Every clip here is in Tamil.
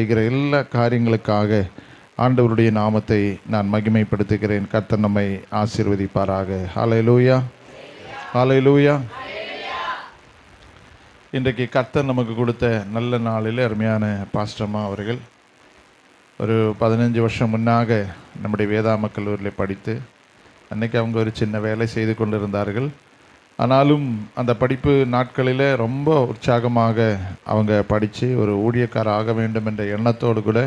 செய்கிற எல்லா காரியங்களுக்காக ஆண்டவருடைய நாமத்தை நான் மகிமைப்படுத்துகிறேன். கர்த்தர் நம்மை ஆசீர்வதிப்பாராக. ஹல்லேலூயா, ஹல்லேலூயா. இன்றைக்கு கர்த்தர் நமக்கு கொடுத்த நல்ல நாளில் அருமையான பாஸ்டர்மா அவர்கள் ஒரு 15 வருஷம் முன்னாக நம்முடைய வேதாம கல்லூரியில் படித்து அன்றைக்கி அவங்க ஒரு சின்ன வேலை செய்து கொண்டிருந்தார்கள். ஆனாலும் அந்த படிப்பு நாட்களில் ரொம்ப உற்சாகமாக அவங்க படித்து ஒரு ஊழியக்காரர் ஆக வேண்டும் என்ற எண்ணத்தோடு கூட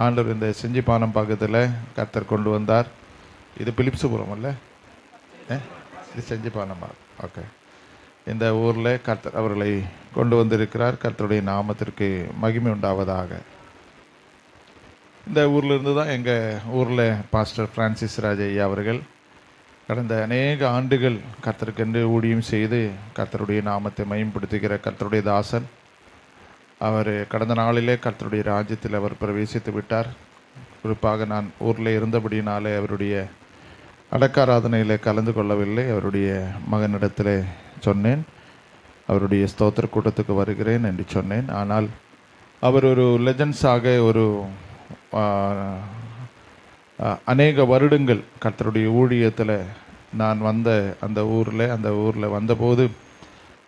ஆண்டவர் இந்த செஞ்சிபானம் பக்கத்தில் கர்த்தர் கொண்டு வந்தார். இது பிலிப்சுபுரம் அல்ல, இது செஞ்சிபானமா? ஓகே. இந்த ஊரில் கர்த்தர் அவர்களை கொண்டு வந்திருக்கிறார். கர்த்தருடைய நாமத்திற்கு மகிமை உண்டாவதாக. இந்த ஊரிலிருந்து தான் எங்கள் ஊரில் பாஸ்டர் பிரான்சிஸ் ராஜ் ஐயா அவர்கள் கடந்த அநேக ஆண்டுகள் கர்த்தருக்கென்று ஊழியம் செய்து கர்த்தருடைய நாமத்தை மகிமைப்படுத்துகிற கர்த்தருடைய தாசன். அவர் கடந்த நாளிலே கர்த்தருடைய ராஜ்யத்தில் அவர் பிரவேசித்து விட்டார். குறிப்பாக நான் ஊரில் இருந்தபடினாலே அவருடைய அடக்காராதனையில் கலந்து கொள்ளவில்லை. அவருடைய மகனிடத்தில் சொன்னேன், அவருடைய ஸ்தோத்திர கூட்டத்துக்கு வருகிறேன் என்று சொன்னேன். ஆனால் அவர் ஒரு லெஜண்ட்ஸாக ஒரு அநேக வருடங்கள் கர்த்தருடைய ஊழியத்தில் நான் வந்த அந்த ஊரில் வந்தபோது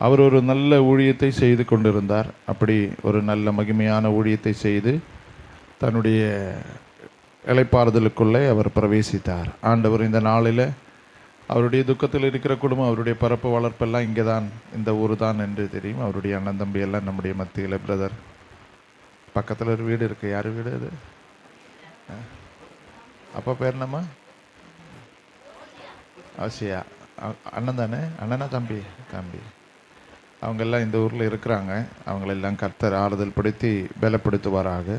அவர் ஒரு நல்ல ஊழியத்தை செய்து கொண்டிருந்தார். அப்படி ஒரு நல்ல மகிமையான ஊழியத்தை செய்து தன்னுடைய இளைப்பாறுதலுக்குள்ளே அவர் பிரவேசித்தார். ஆண்டவர் இந்த நாளில் அவருடைய துக்கத்தில் இருக்கிற குடும்பம், அவருடைய பரப்பு வளர்ப்பெல்லாம் இங்கே தான், இந்த ஊர் தான் என்று தெரியும். அவருடைய அண்ணன் தம்பி எல்லாம் நம்முடைய மத்தியில். பிரதர் பக்கத்தில் ஒரு வீடு இருக்குது. யார் வீடு அது? அப்பா பேர் என்னம்மா? ஆசியா. அண்ணன் தானே? அண்ணனா தம்பி? தம்பி. அவங்கெல்லாம் இந்த ஊரில் இருக்கிறாங்க. அவங்களெல்லாம் கர்த்தர் ஆறுதல் படுத்தி பலப்படுத்துவாராக.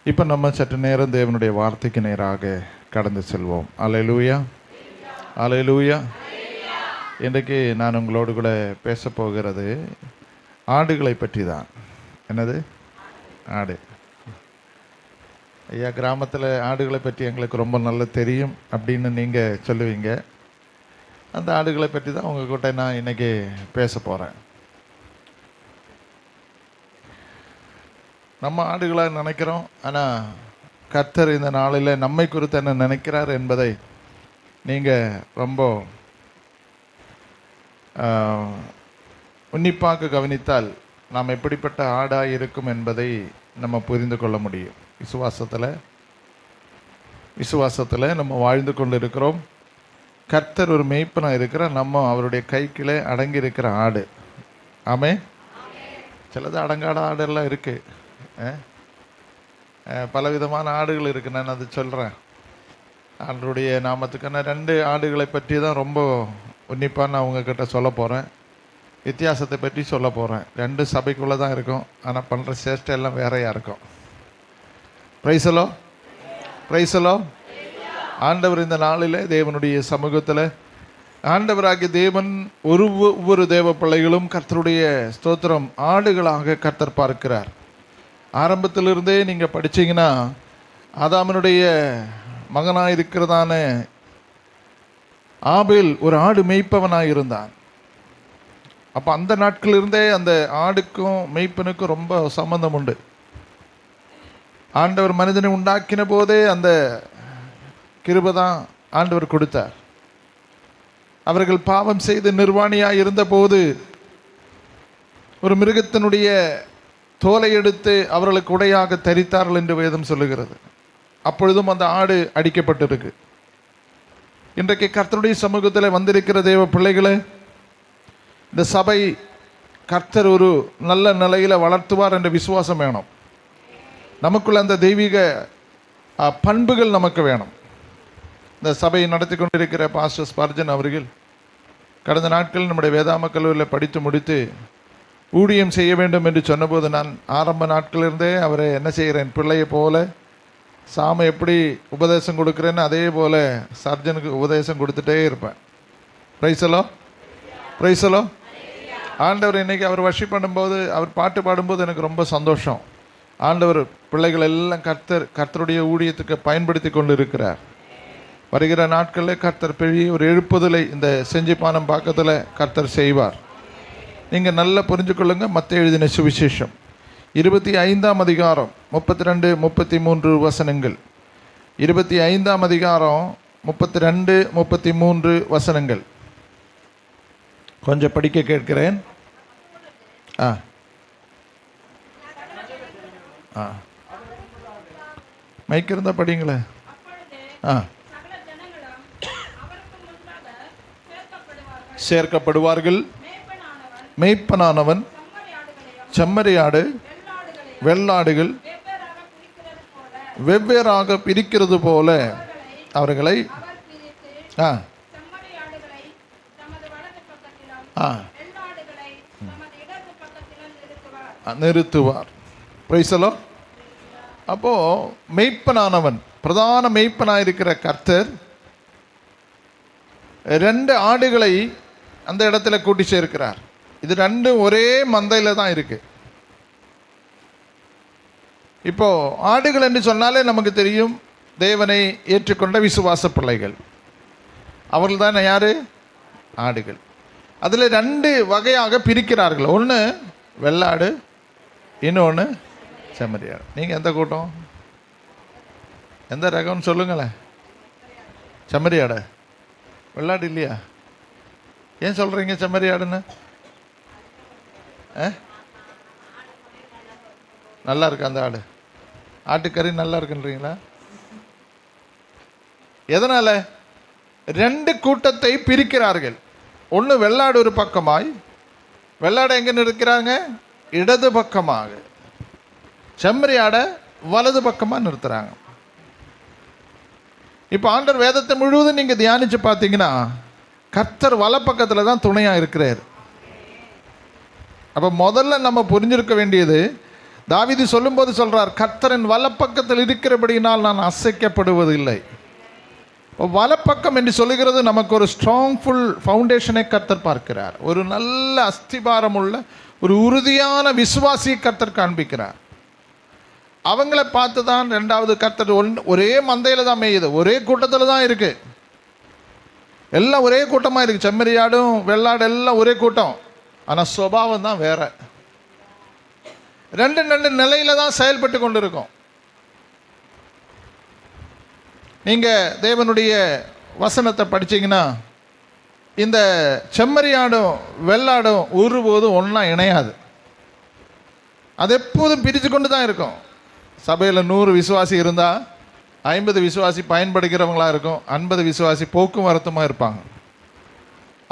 இப்போ நம்ம சற்று நேரம் தேவனுடைய வார்த்தைக்கு நேராக கடந்து செல்வோம். அல்லேலூயா, அல்லேலூயா. இன்றைக்கு நான் உங்களோடு கூட பேச போகிறது ஆடுகளை பற்றி தான். என்னது? ஆடு. ஐயா, கிராமத்தில் ஆடுகளை பற்றி எங்களுக்கு ரொம்ப நல்லா தெரியும் அப்படின்னு நீங்கள் சொல்லுவீங்க. அந்த ஆடுகளை பற்றி தான் உங்கள்கிட்ட நான் இன்றைக்கி பேச போகிறேன். நம்ம ஆடுகளாக நினைக்கிறோம், ஆனால் கர்த்தர் இந்த நாளில் நம்மை குறித்து என்ன நினைக்கிறார் என்பதை நீங்கள் ரொம்ப உன்னிப்பாக கவனித்தால் நாம் எப்படிப்பட்ட ஆடாக இருக்கும் என்பதை நம்ம புரிந்து கொள்ள முடியும். விசுவாசத்தில் நம்ம வாழ்ந்து கொண்டு இருக்கிறோம். கர்த்தர் ஒரு மேய்ப்பனாக இருக்கிற நம்ம அவருடைய கைக்குள்ளே அடங்கி இருக்கிற ஆடு. ஆமே. சிலது அடங்காட ஆடெல்லாம் இருக்குது, பலவிதமான ஆடுகள் இருக்குது. நான் அது சொல்கிறேன். ஆண்டருடைய நாமத்துக்கான 2 ஆடுகளை பற்றி தான் ரொம்ப உன்னிப்பாக நான் உங்ககிட்ட சொல்ல போகிறேன். வித்தியாசத்தை பற்றி சொல்ல போகிறேன். 2 சபைக்குள்ளே தான் இருக்கும், ஆனால் பண்ணுற சேஷ்டை எல்லாம் வேறையாக இருக்கும். பிரைஸலோ, பிரைஸலோ. ஆண்டவர் இந்த நாளில் தேவனுடைய சமூகத்தில் ஆண்டவராகிய தேவன் ஒவ்வொரு தேவ பிள்ளைகளும் கர்த்தருடைய ஸ்தோத்திரம் ஆடுகளாக கர்த்தர் பார்க்கிறார். ஆரம்பத்திலிருந்தே நீங்கள் படித்தீங்கன்னா ஆதாமனுடைய மகனாக இருக்கிறதான ஆபேல் ஒரு ஆடு மேய்ப்பவனாக இருந்தான். அப்போ அந்த நாட்களிலிருந்தே அந்த ஆடுக்கும் மேய்ப்பனுக்கும் ரொம்ப சம்பந்தம் உண்டு. ஆண்டவர் மனிதனை உண்டாக்கின போதே அந்த கிருபை தான் ஆண்டவர் கொடுத்தார். அவர்கள் பாவம் செய்து நிர்வாணியாக இருந்தபோது ஒரு மிருகத்தினுடைய தோலை எடுத்து அவர்களுக்கு உடையாக தரித்தார்கள் என்று வேதம் சொல்லுகிறது. அப்பொழுதும் அந்த ஆடு அடிக்கப்பட்டிருக்கு. இன்றைக்கு கர்த்தருடைய சமூகத்தில் வந்திருக்கிற தேவ பிள்ளைகளே, இந்த சபை கர்த்தர் ஒரு நல்ல நிலையில் வளர்த்துவார் என்ற விசுவாசம் வேணும். நமக்குள்ள அந்த தெய்வீக பண்புகள் நமக்கு வேணும். இந்த சபையை நடத்தி கொண்டிருக்கிற பாஸ்டர் ஸ்பர்ஜன் அவர்கள் கடந்த நாட்கள் நம்முடைய வேதாம கல்லூரியில் படித்து முடித்து ஊழியம் செய்ய வேண்டும் என்று சொன்னபோது நான் ஆரம்ப நாட்களிலிருந்தே அவரை என்ன செய்கிறேன், பிள்ளையை போல சாமி எப்படி உபதேசம் கொடுக்குறேன்னு அதே போல் சர்ஜனுக்கு உபதேசம் கொடுத்துட்டே இருப்பேன். பிரைஸலோ, பிரைஸலோ. ஆண்டவர் இன்றைக்கி அவர் வர்ஷிப் பண்ணும்போது, அவர் பாட்டு பாடும்போது எனக்கு ரொம்ப சந்தோஷம். ஆண்டவர் பிள்ளைகள் எல்லாம் கர்த்தருடைய ஊழியத்துக்கு பயன்படுத்தி கொண்டு இருக்கிறார். வருகிற நாட்களில் கர்த்தர் பெரிய ஒரு எழுப்புதலை இந்த செஞ்சிபானம் பக்கத்தில் கர்த்தர் செய்வார். நீங்கள் நல்லா புரிஞ்சுக்கொள்ளுங்க. மத்தேயு எழுதின சுவிசேஷம் 25ஆம் அதிகாரம் 32, 33 வசனங்கள். 25ஆம் அதிகாரம் 32, 33 வசனங்கள் கொஞ்சம் படிக்க கேட்கிறேன். மைக் இருந்தால் படிங்களேன். சேர்க்கப்படுவார்கள். மேய்ப்பனானவன் செம்மறியாடு வெள்ளாடுகள் வெவ்வேறாக பிரிக்கிறது போல அவர்களை நிறுத்துவார். பிரைசலோ. அப்போ மெய்ப்பனானவன், பிரதான மெய்ப்பனாயிருக்கிற கர்த்தர் 2 ஆடுகளை அந்த இடத்துல கூட்டி சேர்க்கிறார். இது 2 ஒரே மந்தையில் தான் இருக்கு. இப்போ ஆடுகள் என்று சொன்னாலே நமக்கு தெரியும், தேவனை ஏற்றுக்கொண்ட விசுவாச பிள்ளைகள் அவர்கள் தான் யாரு? ஆடுகள். அதில் 2 வகையாக பிரிக்கிறார்கள். ஒன்று வெள்ளாடு, இன்னொன்று செம்மறியாடு. நீங்கள் எந்த கூட்டம், எந்த ரகம்னு சொல்லுங்களேன். செம்மறியாடு, வெள்ளாடு இல்லையா? ஏன் சொல்கிறீங்க செம்மறியாடுன்னு? நல்லா இருக்கு அந்த ஆடு, ஆட்டுக்கறி நல்லா இருக்குன்றீங்களா? எதனால்? 2 கூட்டத்தை பிரிக்கிறார்கள். ஒன்று வெள்ளாடு ஒரு பக்கமாய், வெள்ளாடை எங்கே நிறுத்துறாங்க? இடது பக்கமாக. செம்மறியாடை வலது பக்கமாக நிறுத்துறாங்க. இப்போ ஆண்டவர் வேதத்தை முழுவதும் நீங்கள் தியானித்து பார்த்தீங்கன்னா கர்த்தர் வல பக்கத்தில் தான் துணையாக இருக்கிறார். அப்போ முதல்ல நம்ம புரிஞ்சிருக்க வேண்டியது, தாவீது சொல்லும்போது சொல்கிறார், கர்த்தரின் வலப்பக்கத்தில் இருக்கிறபடியினால் நான் அசைக்கப்படுவதில்லை. வலப்பக்கம் என்று சொல்லுகிறது நமக்கு ஒரு ஸ்ட்ராங்ஃபுல் ஃபவுண்டேஷனை கர்த்தர் பார்க்கிறார். ஒரு நல்ல அஸ்திபாரம் உள்ள ஒரு உறுதியான விசுவாசியை கர்த்தர் காண்பிக்கிறார். அவங்கள பார்த்து தான் 2வது கர்த்தர் ஒரே மந்தையில் தான் மேயுது, ஒரே கூட்டத்தில் தான் இருக்குது. எல்லாம் ஒரே கூட்டமாக இருக்குது. செம்மறியாடும் வெள்ளாடு எல்லாம் ஒரே கூட்டம். ஆனால் சுபாவம் தான் வேற. 2 நிலையில தான் செயல்பட்டு கொண்டு இருக்கும். நீங்கள் தேவனுடைய வசனத்தை படித்தீங்கன்னா இந்த செம்மறியாடும் வெள்ளாடும் ஒருபோதும் ஒன்றா இணையாது. அது எப்போதும் பிரித்து கொண்டு தான் இருக்கும். சபையில் 100 விசுவாசி இருந்தால் 50 விசுவாசி பயன்படுகிறவங்களாக இருக்கும், 50 விசுவாசி போக்குவரத்துமாக இருப்பாங்க.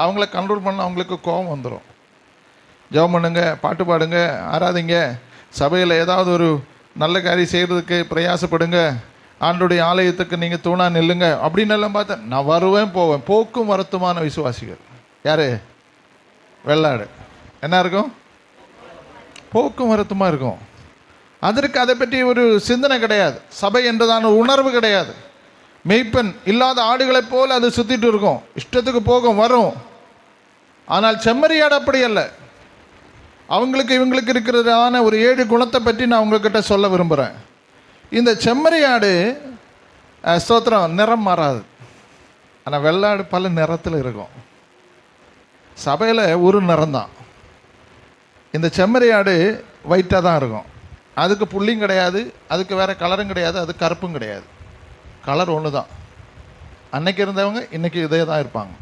அவங்கள கண்ட்ரோல் பண்ண அவங்களுக்கு கோபம் வந்துடும். ஜெபம் பண்ணுங்க, பாட்டு பாடுங்க, ஆராதிங்க, சபையில் ஏதாவது ஒரு நல்ல காரியம் செய்கிறதுக்கு பிரயாசப்படுங்க, ஆண்டுடைய ஆலயத்துக்கு நீங்கள் தூணா நில்லுங்க அப்படின்னு எல்லாம் பார்த்தேன். நான் வருவேன் போவேன். போக்கும் வரத்துமான விசுவாசிகள் யார்? வெள்ளாடு. என்ன இருக்கும்? போக்கும் வரத்துமாக இருக்கும். அதற்கு அதை பற்றி ஒரு சிந்தனை கிடையாது. சபை என்றதான உணர்வு கிடையாது. மெய்ப்பெண் இல்லாத ஆடுகளைப் போல் அது சுற்றிட்டு இருக்கும், இஷ்டத்துக்கு போகும் வரும். ஆனால் செம்மறியாடு அப்படி அல்ல. அவங்களுக்கு இவங்களுக்கு இருக்கிறதான ஒரு 7 குணத்தை பற்றி நான் உங்ககிட்ட சொல்ல விரும்புகிறேன். இந்த செம்மறியாடு ஸ்தோத்திரம் நிறம் மாறாது. ஆனால் வெள்ளாடு பல நிறத்தில் இருக்கும். சபையில் ஒரு நிறம் தான். இந்த செம்மறியாடு ஒயிட்டாக தான் இருக்கும். அதுக்கு புள்ளியும் கிடையாது, அதுக்கு வேறு கலரும் கிடையாது, அது கருப்பும் கிடையாது. கலர் ஒன்று தான். அன்னைக்கு இருந்தவங்க இன்றைக்கி இதே தான் இருப்பாங்க.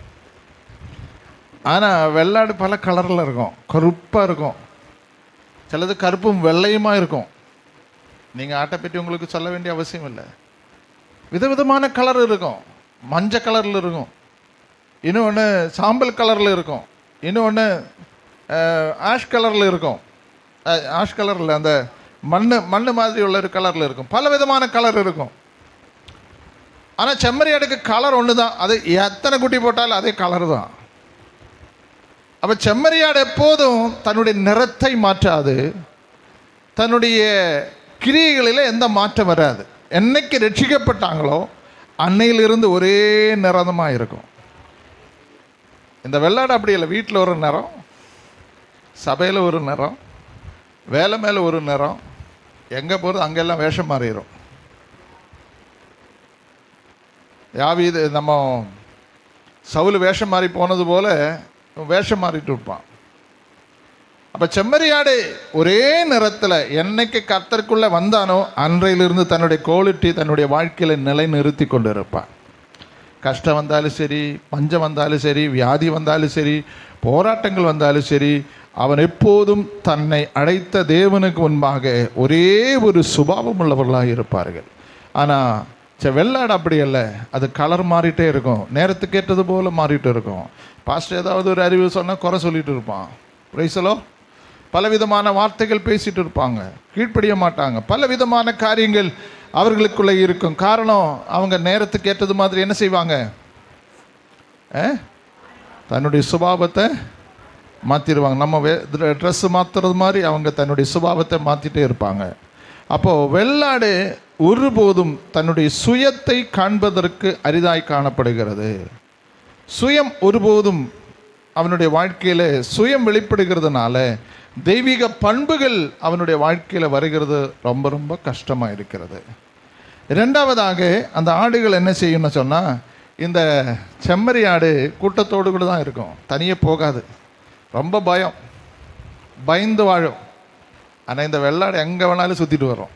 ஆனால் வெள்ளாடு பல கலரில் இருக்கும், கருப்பாக இருக்கும், சிலது கருப்பும் வெள்ளையுமா இருக்கும். நீங்கள் ஆட்டை பற்றி உங்களுக்கு சொல்ல வேண்டிய அவசியம் இல்லை. விதவிதமான கலர் இருக்கும். மஞ்சள் கலரில் இருக்கும், இன்னொன்று சாம்பல் கலரில் இருக்கும், இன்னொன்று ஆஷ் கலரில் இருக்கும். ஆஷ் கலரில் அந்த மண் மாதிரி உள்ள ஒரு கலரில் இருக்கும். பல விதமான கலர் இருக்கும். ஆனால் செம்மறியாடுக்கு கலர் ஒன்று தான். அது எத்தனை குட்டி போட்டாலும் அதே கலர் தான். அப்போ செம்மறியாடு எப்போதும் தன்னுடைய நிறத்தை மாற்றாது, தன்னுடைய கிரியைகளில் எந்த மாற்றம் வராது. என்னைக்கு ரட்சிக்கப்பட்டாங்களோ அன்னையிலிருந்து ஒரே நிறமாக இருக்கும். இந்த வெள்ளாடு அப்படி இல்லை. வீட்டில் ஒரு நிறம், சபையில் ஒரு நிறம், வேலை மேலே ஒரு நிறம், எங்கே போகிறது அங்கெல்லாம் வேஷம் மாறிடும். யாவீது நம்ம சவுல் வேஷம் மாறி போனது போல் வேஷம் மாறிட்டு இருப்பான். அப்போ செம்மறியாடு ஒரே நேரத்தில் என்னைக்கு கர்த்தருக்குள்ளே வந்தானோ அன்றையிலிருந்து தன்னுடைய குவாலிட்டி தன்னுடைய வாழ்க்கையில் நிலைநிறுத்தி கொண்டு இருப்பான். கஷ்டம் வந்தாலும் சரி, பஞ்சம் வந்தாலும் சரி, வியாதி வந்தாலும் சரி, போராட்டங்கள் வந்தாலும் சரி, அவன் எப்போதும் தன்னை அழைத்த தேவனுக்கு முன்பாக ஒரே ஒரு சுபாவம் உள்ளவர்களாக இருப்பார்கள். ஆனால் வெள்ளாடு அப்படி அல்ல, அது கலர் மாறிட்டே இருக்கும், நேரத்துக்கு ஏற்றது போல் மாறிட்டு இருக்கும். பாஸ்டர் ஏதாவது ஒரு அறிவு சொன்னால் குறை சொல்லிட்டு இருப்பான், பிரைஸலோ பலவிதமான வார்த்தைகள் பேசிட்டு இருப்பாங்க, கீழ்ப்படிய மாட்டாங்க, பலவிதமான காரியங்கள் அவர்களுக்குள்ளே இருக்கும். காரணம், அவங்க நேரத்துக்கு ஏற்றது மாதிரி என்ன செய்வாங்க, தன்னுடைய சுபாவத்தை மாற்றிடுவாங்க. நம்ம ட்ரெஸ்ஸு மாற்றுறது மாதிரி அவங்க தன்னுடைய சுபாவத்தை மாற்றிட்டே இருப்பாங்க. அப்போது வெள்ளாடு ஒருபோதும் தன்னுடைய சுயத்தை காண்பதற்கு அரிதாய் காணப்படுகிறது. சுயம் ஒருபோதும் அவனுடைய வாழ்க்கையில் சுயம் வெளிப்படுகிறதுனால தெய்வீக பண்புகள் அவனுடைய வாழ்க்கையில் வருகிறது ரொம்ப ரொம்ப கஷ்டமாக இருக்கிறது. இரண்டாவதாக அந்த ஆடுகள் என்ன செய்யும்னு சொன்னால், இந்த செம்மறி ஆடு கூட்டத்தோடு கூட தான் இருக்கும், தனியே போகாது, ரொம்ப பயந்து வாழும். ஆனால் இந்த வெள்ளாடு எங்கே வேணாலும் சுற்றிட்டு வரும்,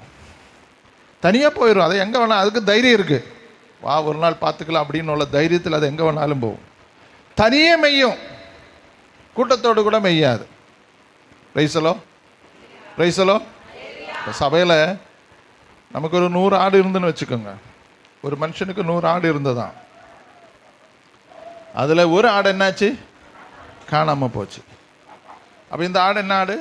தனியாக போயிடும். அது எங்கே வேணாலும், அதுக்கு தைரியம் இருக்குது, வா ஒரு நாள் பார்த்துக்கலாம் அப்படின்னு உள்ள தைரியத்தில் அது எங்கே வேணாலும் போகும். தனியே மெய்யும், கூட்டத்தோடு கூட மெய்யாது. பிரைஸலோ பிரைஸலோ. இப்போ சபையில் நமக்கு ஒரு 100 ஆடு இருந்துன்னு வச்சுக்கோங்க. ஒரு மனுஷனுக்கு 100 ஆடு இருந்ததான். அதில் ஒரு ஆடு என்னாச்சு, காணாமல் போச்சு. அப்போ இந்த ஆடு என்ன ஆடு,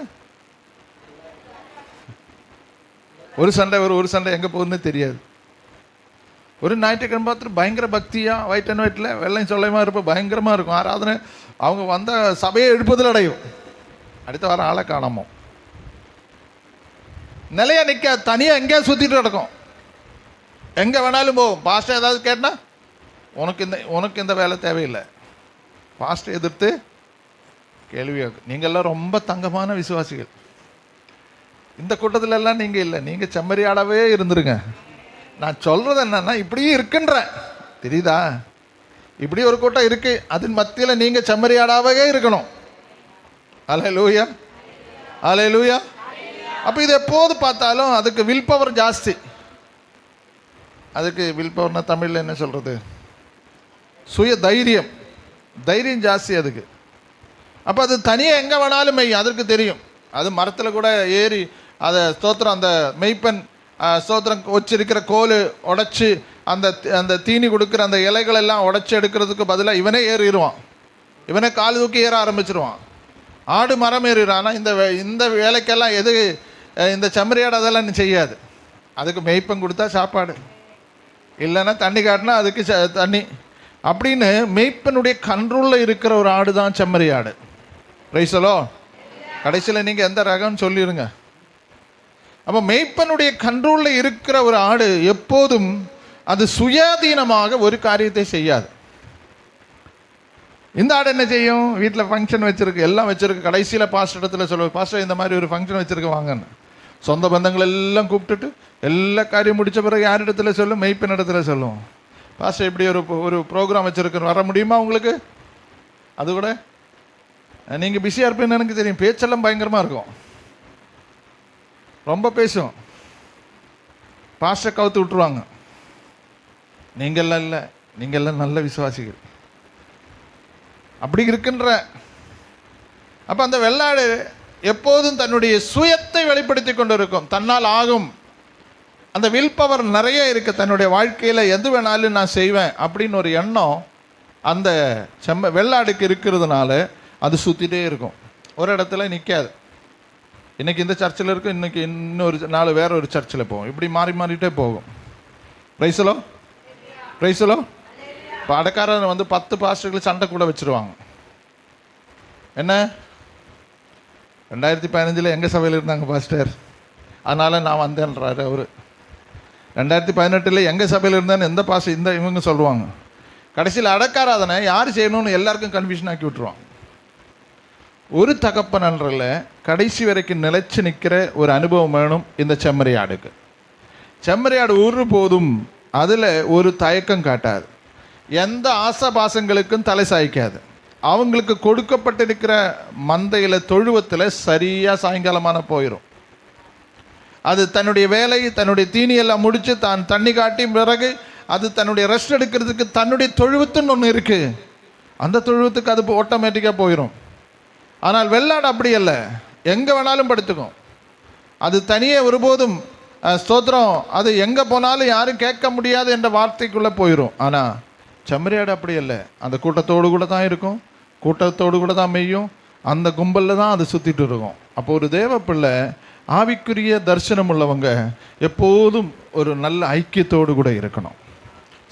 ஒரு சண்டை எங்கே போகுதுன்னு தெரியாது. ஒரு ஞாயிற்றுக்கிழமை பார்த்துட்டு பயங்கர பக்தியாக ஒயிட் அண்ட் ஒயிட்டில் வெள்ளையும் சொல்லையுமா இருப்போம், பயங்கரமாக இருக்கும் ஆராதனை. அவங்க வந்த சபையை எடுப்பதில் அடையும், அடுத்த வாரம் ஆளை காணாமோ, நிலையா நிற்க, தனியாக எங்கேயா சுற்றிட்டு கிடக்கும், எங்கே வேணாலும் போகும். பாஸ்டர் ஏதாவது கேட்டால் உனக்கு இந்த வேலை தேவையில்லை, பாஸ்டர் எதிர்த்து கேள்வி. நீங்கள்லாம் ரொம்ப தங்கமான விசுவாசிகள். இந்த கூட்டத்தில் எல்லாம் நீங்கள் இல்லை, நீங்கள் செம்மறியாடாவே இருந்துருங்க. நான் சொல்கிறது என்னன்னா, இப்படியும் இருக்குன்றேன், தெரியுதா? இப்படி ஒரு கூட்டம் இருக்கு, அதன் மத்தியில் நீங்கள் செம்மறியாடாவே இருக்கணும். அல்லேலூயா, அல்லேலூயா. அப்போ இது எப்போது பார்த்தாலும் அதுக்கு வில் பவர் ஜாஸ்தி. அதுக்கு வில் பவர்னா தமிழில் என்ன சொல்கிறது, சுய தைரியம் ஜாஸ்தி அதுக்கு. அப்போ அது தனியாக எங்கே வேணாலும் மெய், அதற்கு தெரியும். அது மரத்தில் கூட ஏறி அதை ஸ்தோத்திரம், அந்த மெய்ப்பெண் ஸ்தோத்திரம் வச்சிருக்கிற கோல் உடைச்சி அந்த தீனி கொடுக்குற அந்த இலைகள் எல்லாம் உடைச்சி எடுக்கிறதுக்கு பதிலாக இவனே ஏறிடுவான், இவனே கால் தூக்கி ஏற ஆரம்பிச்சிருவான். ஆடு மரம் ஏறிடுறான். ஆனால் இந்த வேலைக்கெல்லாம் எது இந்த செம்மறியாடு அதெல்லாம் செய்யாது. அதுக்கு மெய்ப்பெண் கொடுத்தா சாப்பாடு, இல்லைன்னா தண்ணி காட்டினா அதுக்கு தண்ணி அப்படின்னு மெய்ப்பனுடைய கண்ட்ரோலில் இருக்கிற ஒரு ஆடு தான் செம்மறியாடு. பிரைஸலோ. கடைசியில் நீங்கள் எந்த ரகம்னு சொல்லிடுங்க. அப்போ மெய்ப்பனுடைய கண்ட்ரோலில் இருக்கிற ஒரு ஆடு எப்போதும் அது சுயாதீனமாக ஒரு காரியத்தை செய்யாது. இந்த ஆடு என்ன செய்யும், வீட்டில் ஃபங்க்ஷன் வச்சுருக்கு, எல்லாம் வச்சுருக்கு, கடைசியில் பாஸ்டர் இடத்துல சொல்லுவார், பாஸ்டர் இந்த மாதிரி ஒரு ஃபங்க்ஷன் வச்சுருக்கு வாங்கன்னு. சொந்த பந்தங்கள் எல்லாம் கூப்பிட்டுட்டு எல்லா காரியம் முடித்த பிறகு யார் இடத்துல சொல்லும், மெய்ப்பன் இடத்துல சொல்லும், பாஸ்டர் இப்படி ஒரு ப்ரோக்ராம் வச்சுருக்கு, வர முடியுமா உங்களுக்கு? அது கூட நீங்கள் பிஸியாக இருப்பீங்கன்னு எனக்கு தெரியும், பேச்செல்லாம் பயங்கரமாக இருக்கும், ரொம்ப பேசும், பாஸ்டர் கவுத்து விட்டுருவாங்க. நீங்கள்லாம் இல்லை, நீங்கள்லாம் நல்ல விசுவாசிகள் அப்படி இருக்குன்ற. அப்போ அந்த வெள்ளாடு எப்போதும் தன்னுடைய சுயத்தை வெளிப்படுத்தி கொண்டு இருக்கும், தன்னால் ஆகும். அந்த வில் பவர் நிறைய இருக்குது, தன்னுடைய வாழ்க்கையில் எது வேணாலும் நான் செய்வேன் அப்படின்னு ஒரு எண்ணம் அந்த வெள்ளாடுக்கு இருக்கிறதுனால அது சுற்றிட்டே இருக்கும், ஒரு இடத்துல நிற்காது. இன்றைக்கி இந்த சர்ச்சில் இருக்கும், இன்றைக்கி இன்னொரு நாள் வேற ஒரு சர்ச்சில் போகும், இப்படி மாறிட்டே போகும். பிரைஸலோ பிரைஸலோ. இப்போ அடக்காரன் 10 பாஸ்டர்கள் சண்டை கூட வச்சுருவாங்க. என்ன, 2015 எங்கள் சபையில் இருந்தாங்க பாஸ்டர், அதனால் நான் வந்தேன்றாரு அவர். 2018 எங்கள் சபையில் இருந்தேன்னு எந்த பாஸ்டர் இவங்க சொல்லுவாங்க. கடைசியில் அடக்காராதனை யார் செய்யணும்னு எல்லாருக்கும் கன்ஃபியூஷன் ஆக்கி விட்டுருவாங்க. ஒரு தகப்பனன்றல கடைசி வரைக்கும் நிலைச்சு நிற்கிற ஒரு அனுபவம் வேணும் இந்த செம்மறியாடுக்கு. செம்மறியாடு ஒரு போதும் அதில் ஒரு தயக்கம் காட்டாது, எந்த ஆசபாசங்களுக்கும் தலை சாய்க்காது. அவங்களுக்கு கொடுக்கப்பட்டிருக்கிற மந்தையில் தொழுவத்தில் சரியாக சாயங்காலமான போயிடும். அது தன்னுடைய வேலை, தன்னுடைய தீனியெல்லாம் முடித்து தான் தண்ணி காட்டி பிறகு அது தன்னுடைய ரெஸ்ட் எடுக்கிறதுக்கு தன்னுடைய தொழுவத்துன்னு ஒன்று இருக்குது. அந்த தொழுவத்துக்கு அது ஆட்டோமேட்டிக்காக போயிடும். ஆனால் வெள்ளாடு அப்படி அல்ல, எங்கே வேணாலும் படுத்துக்கும். அது தனியே ஒருபோதும் ஸ்தோத்திரம், அது எங்கே போனாலும் யாரும் கேட்க முடியாது என்ற வார்த்தைக்குள்ளே போயிடும். ஆனால் செம்மறியாடு அப்படி இல்லை, அந்த கூட்டத்தோடு கூட தான் இருக்கும், கூட்டத்தோடு கூட தான் மெய்யும், அந்த கும்பலில் தான் அது சுற்றிட்டு இருக்கும். அப்போ ஒரு தேவ பிள்ளை, ஆவிக்குரிய தரிசனம் உள்ளவங்க எப்போதும் ஒரு நல்ல ஐக்கியத்தோடு கூட இருக்கணும்.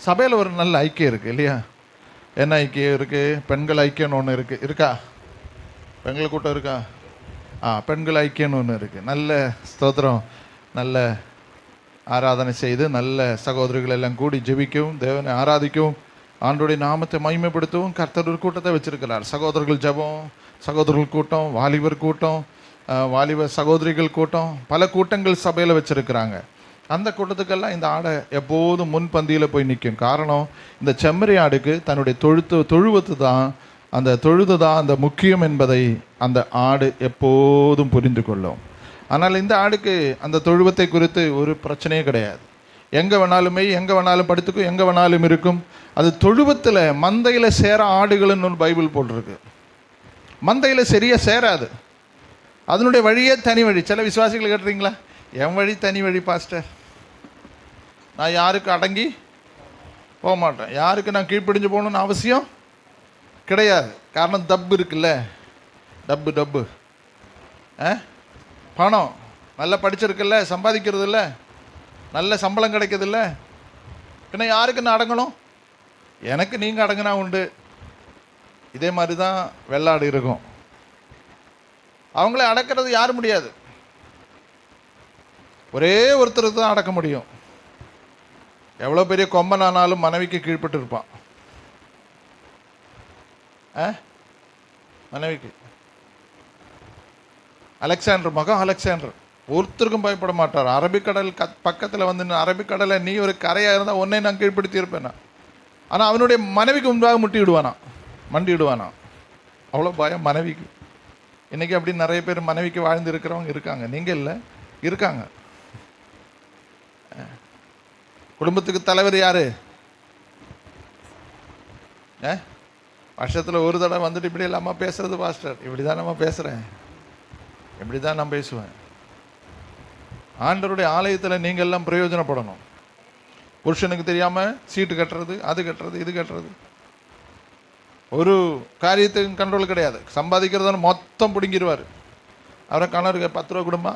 சபையில் ஒரு நல்ல ஐக்கியம் இருக்குது இல்லையா? என்ன ஐக்கியம் இருக்குது? பெண்கள் ஐக்கியம்னு ஒன்று இருக்குது, இருக்கா? பெண்கள் கூட்டம் இருக்கா? பெண்கள் ஐக்கியம்னு ஒன்று இருக்குது. நல்ல ஸ்தோத்திரம், நல்ல ஆராதனை செய்து நல்ல சகோதரிகள் எல்லாம் கூடி ஜெபிக்கவும் தேவனை ஆராதிக்கவும் ஆண்டோடைய நாமத்தை மகிமைப்படுத்தவும் கர்த்தர் ஒரு கூட்டத்தை வச்சிருக்கிறார். சகோதரர்கள் ஜெபம், சகோதரர்கள் கூட்டம், வாலிபர் கூட்டம், வாலிப சகோதரிகள் கூட்டம், பல கூட்டங்கள் சபையில் வச்சுருக்கிறாங்க. அந்த கூட்டத்துக்கெல்லாம் இந்த ஆடை எப்போதும் முன்பந்தியில் போய் நிற்கும். காரணம், இந்த செம்மறி ஆடுக்கு தன்னுடைய தொழுவத்து தான், அந்த தொழுது தான் அந்த முக்கியம் என்பதை அந்த ஆடு எப்போதும் புரிந்து கொள்ளும். ஆனால் இந்த ஆடுக்கு அந்த தொழுவத்தை குறித்து ஒரு பிரச்சனையே கிடையாது. எங்கே வேணாலுமே, எங்கே வேணாலும் படுத்துக்கும், எங்கே வேணாலும் இருக்கும். அது தொழுவத்தில் மந்தையில் சேர ஆடுகள்னு ஒரு பைபிள் போட்டிருக்கு. மந்தையில் சரியாக சேராது, அதனுடைய வழியே தனி வழி. சில விசுவாசிகள் கேட்டுறீங்களா, என் வழி தனி வழி பாஸ்டர், நான் யாருக்கு அடங்கி போக மாட்டேன், யாருக்கு நான் கீழ்ப்பிடிஞ்சு போகணுன்னு அவசியம் கிடையாது. காரணம் தப்பு இருக்குல்ல, டப்பு பணம் நல்லா படிச்சிருக்குல்ல, சம்பாதிக்கிறது இல்லை, நல்ல சம்பளம் கிடைக்கிறதில்ல, பின்ன யாருக்கு நான் அடங்கணும்? எனக்கு நீங்கள் அடங்கினா உண்டு. இதே மாதிரி தான் வெள்ளாடு இருக்கும். அவங்கள அடக்கிறது யாரும் முடியாது, ஒரே ஒருத்தருக்கு தான் அடக்க முடியும். எவ்வளோ பெரிய கொம்பன் ஆனாலும் மனைவிக்கு கீழ்பட்டு இருப்பான். மனைவிக்கு அலெக்சாண்டர், மகன் அலெக்சாண்டர் ஒருத்தருக்கும் பயப்பட மாட்டார். அரபிக்கடல் பக்கத்தில் வந்து, அரபிக்கடலை நீ ஒரு கரையாக இருந்தால் ஒன்னே நான் கீழ்ப்படுத்தி இருப்பேன். ஆனால் அவனுடைய மனைவிக்கு முன்பாக மண்டி விடுவானா. அவ்வளோ பயம் மனைவிக்கு. இன்றைக்கி அப்படி நிறைய பேர் மனைவிக்கு வாழ்ந்து இருக்கிறவங்க இருக்காங்க. நீங்கள் இல்லை, இருக்காங்க. குடும்பத்துக்கு தலைவர் யாரு? வருஷத்தில் ஒரு தடவை வந்துட்டு இப்படி இல்லாம பேசுறது பாஸ்டர், இப்படி தான் நம்ம பேசுகிறேன், இப்படி தான் நான் பேசுவேன். ஆண்டவருடைய ஆலயத்தில் நீங்கள் எல்லாம் பிரயோஜனப்படணும். புருஷனுக்கு தெரியாமல் சீட்டு கட்டுறது, அது கட்டுறது, இது கட்டுறது, ஒரு காரியத்துக்கு கண்ட்ரோல் கிடையாது. சம்பாதிக்கிறதுன்னு மொத்தம் பிடுங்கிடுவார். அவரை கணவருக்கு 10 ரூபா கொடுமா,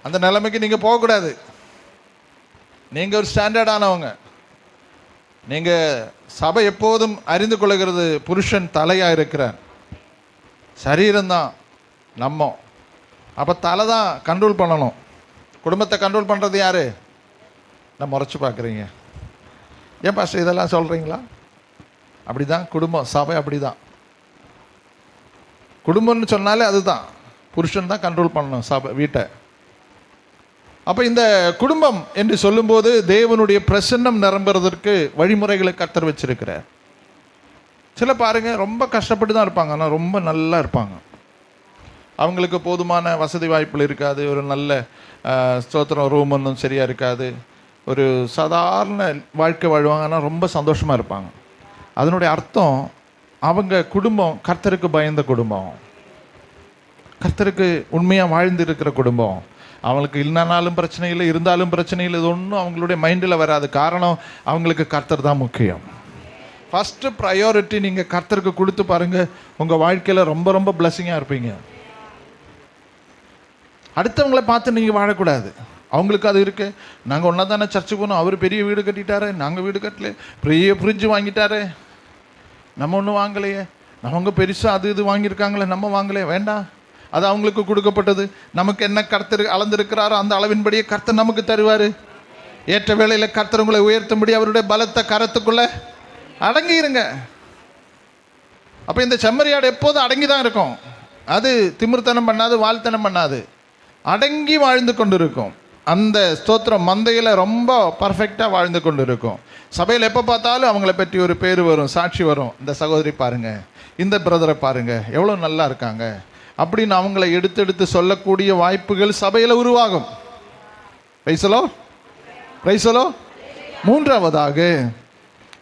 அந்த நிலைமைக்கு நீங்கள் போகக்கூடாது. நீங்கள் ஒரு ஸ்டாண்டர்டானவங்க. நீங்கள் சபை எப்போதும் அறிந்து கொள்கிறது, புருஷன் தலையாக இருக்கிறார், சரீரம்தான் நம்ம. அப்போ தலை தான் கண்ட்ரோல் பண்ணணும். குடும்பத்தை கண்ட்ரோல் பண்ணுறது யார்? நான் முறைச்சி பார்க்குறீங்க. ஏன் பாஸ்டர் இதெல்லாம் சொல்கிறீங்களா? அப்படி தான் குடும்பம், சபை அப்படி தான். குடும்பம்னு சொன்னாலே அதுதான், புருஷன் தான் கண்ட்ரோல் பண்ணணும் சபை, வீட்டை. அப்போ இந்த குடும்பம் என்று சொல்லும்போது தேவனுடைய பிரசன்னம் நிரம்புறதற்கு வழிமுறைகளை கர்த்தர் வச்சிருக்கிறார். சில பாருங்க ரொம்ப கஷ்டப்பட்டு தான் இருப்பாங்க, ஆனால் ரொம்ப நல்லா இருப்பாங்க. அவங்களுக்கு போதுமான வசதி வாய்ப்புகள் இருக்காது, ஒரு நல்ல ஸ்தோத்திரம் ரூம் ஒன்றும் சரியாக இருக்காது, ஒரு சாதாரண வாழ்க்கை வாழ்வாங்க, ஆனால் ரொம்ப சந்தோஷமாக இருப்பாங்க. அதனுடைய அர்த்தம், அவங்க குடும்பம் கர்த்தருக்கு பயந்த குடும்பம், கர்த்தருக்கு உண்மையாக வாழ்ந்து இருக்கிற குடும்பம். அவங்களுக்கு இல்லைனாலும் பிரச்சனை இல்லை, இருந்தாலும் பிரச்சனை இல்லை, இது ஒன்றும் அவங்களுடைய மைண்டில் வராது. காரணம், அவங்களுக்கு கர்த்தர் தான் முக்கியம். ஃபஸ்ட்டு ப்ரையாரிட்டி நீங்கள் கர்த்தருக்கு கொடுத்து பாருங்கள், உங்கள் வாழ்க்கையில் ரொம்ப ரொம்ப பிளஸ்ஸிங்காக இருப்பீங்க. அடுத்தவங்களை பார்த்து நீங்கள் வாழக்கூடாது. அவங்களுக்கு அது இருக்குது, நாங்கள் ஒன்றா தானே சர்ச்சுக்கு போனோம், அவர் பெரிய வீடு கட்டிட்டாரு, நாங்கள் வீடு கட்டல, பெரிய ஃப்ரிட்ஜு வாங்கிட்டாரு, நம்ம ஒன்றும் வாங்கலையே, அவங்க பெருசாக அது இது வாங்கியிருக்காங்களே, நம்ம வாங்கலையே, வேண்டாம், அது அவங்களுக்கு கொடுக்கப்பட்டது. நமக்கு என்ன கர்த்தர் அளந்திருக்கிறாரோ அந்த அளவின்படியே கர்த்தர் நமக்கு தருவார். ஏற்ற வேளையில் கர்த்தர் உங்களை உயர்த்தும்படி அவருடைய பலத்த கரத்துக்குள்ளே அடங்கிருங்க. அப்போ இந்த செம்மறியாடு எப்போதும் அடங்கி தான் இருக்கும். அது திமிர்த்தனம் பண்ணாது, வாழ்த்தனம் பண்ணாது, அடங்கி வாழ்ந்து கொண்டு இருக்கும். அந்த ஸ்தோத்திரம் மந்தையில் ரொம்ப பர்ஃபெக்டாக வாழ்ந்து கொண்டு இருக்கும். சபையில் எப்போ பார்த்தாலும் அவங்கள பற்றி ஒரு பேர் வரும், சாட்சி வரும். இந்த சகோதரி பாருங்கள், இந்த பிரதரை பாருங்கள், எவ்வளோ நல்லா இருக்காங்க அப்படின்னு அவங்கள எடுத்து சொல்லக்கூடிய வாய்ப்புகள் சபையில் உருவாகும். Praise the Lord. மூன்றாவதாக,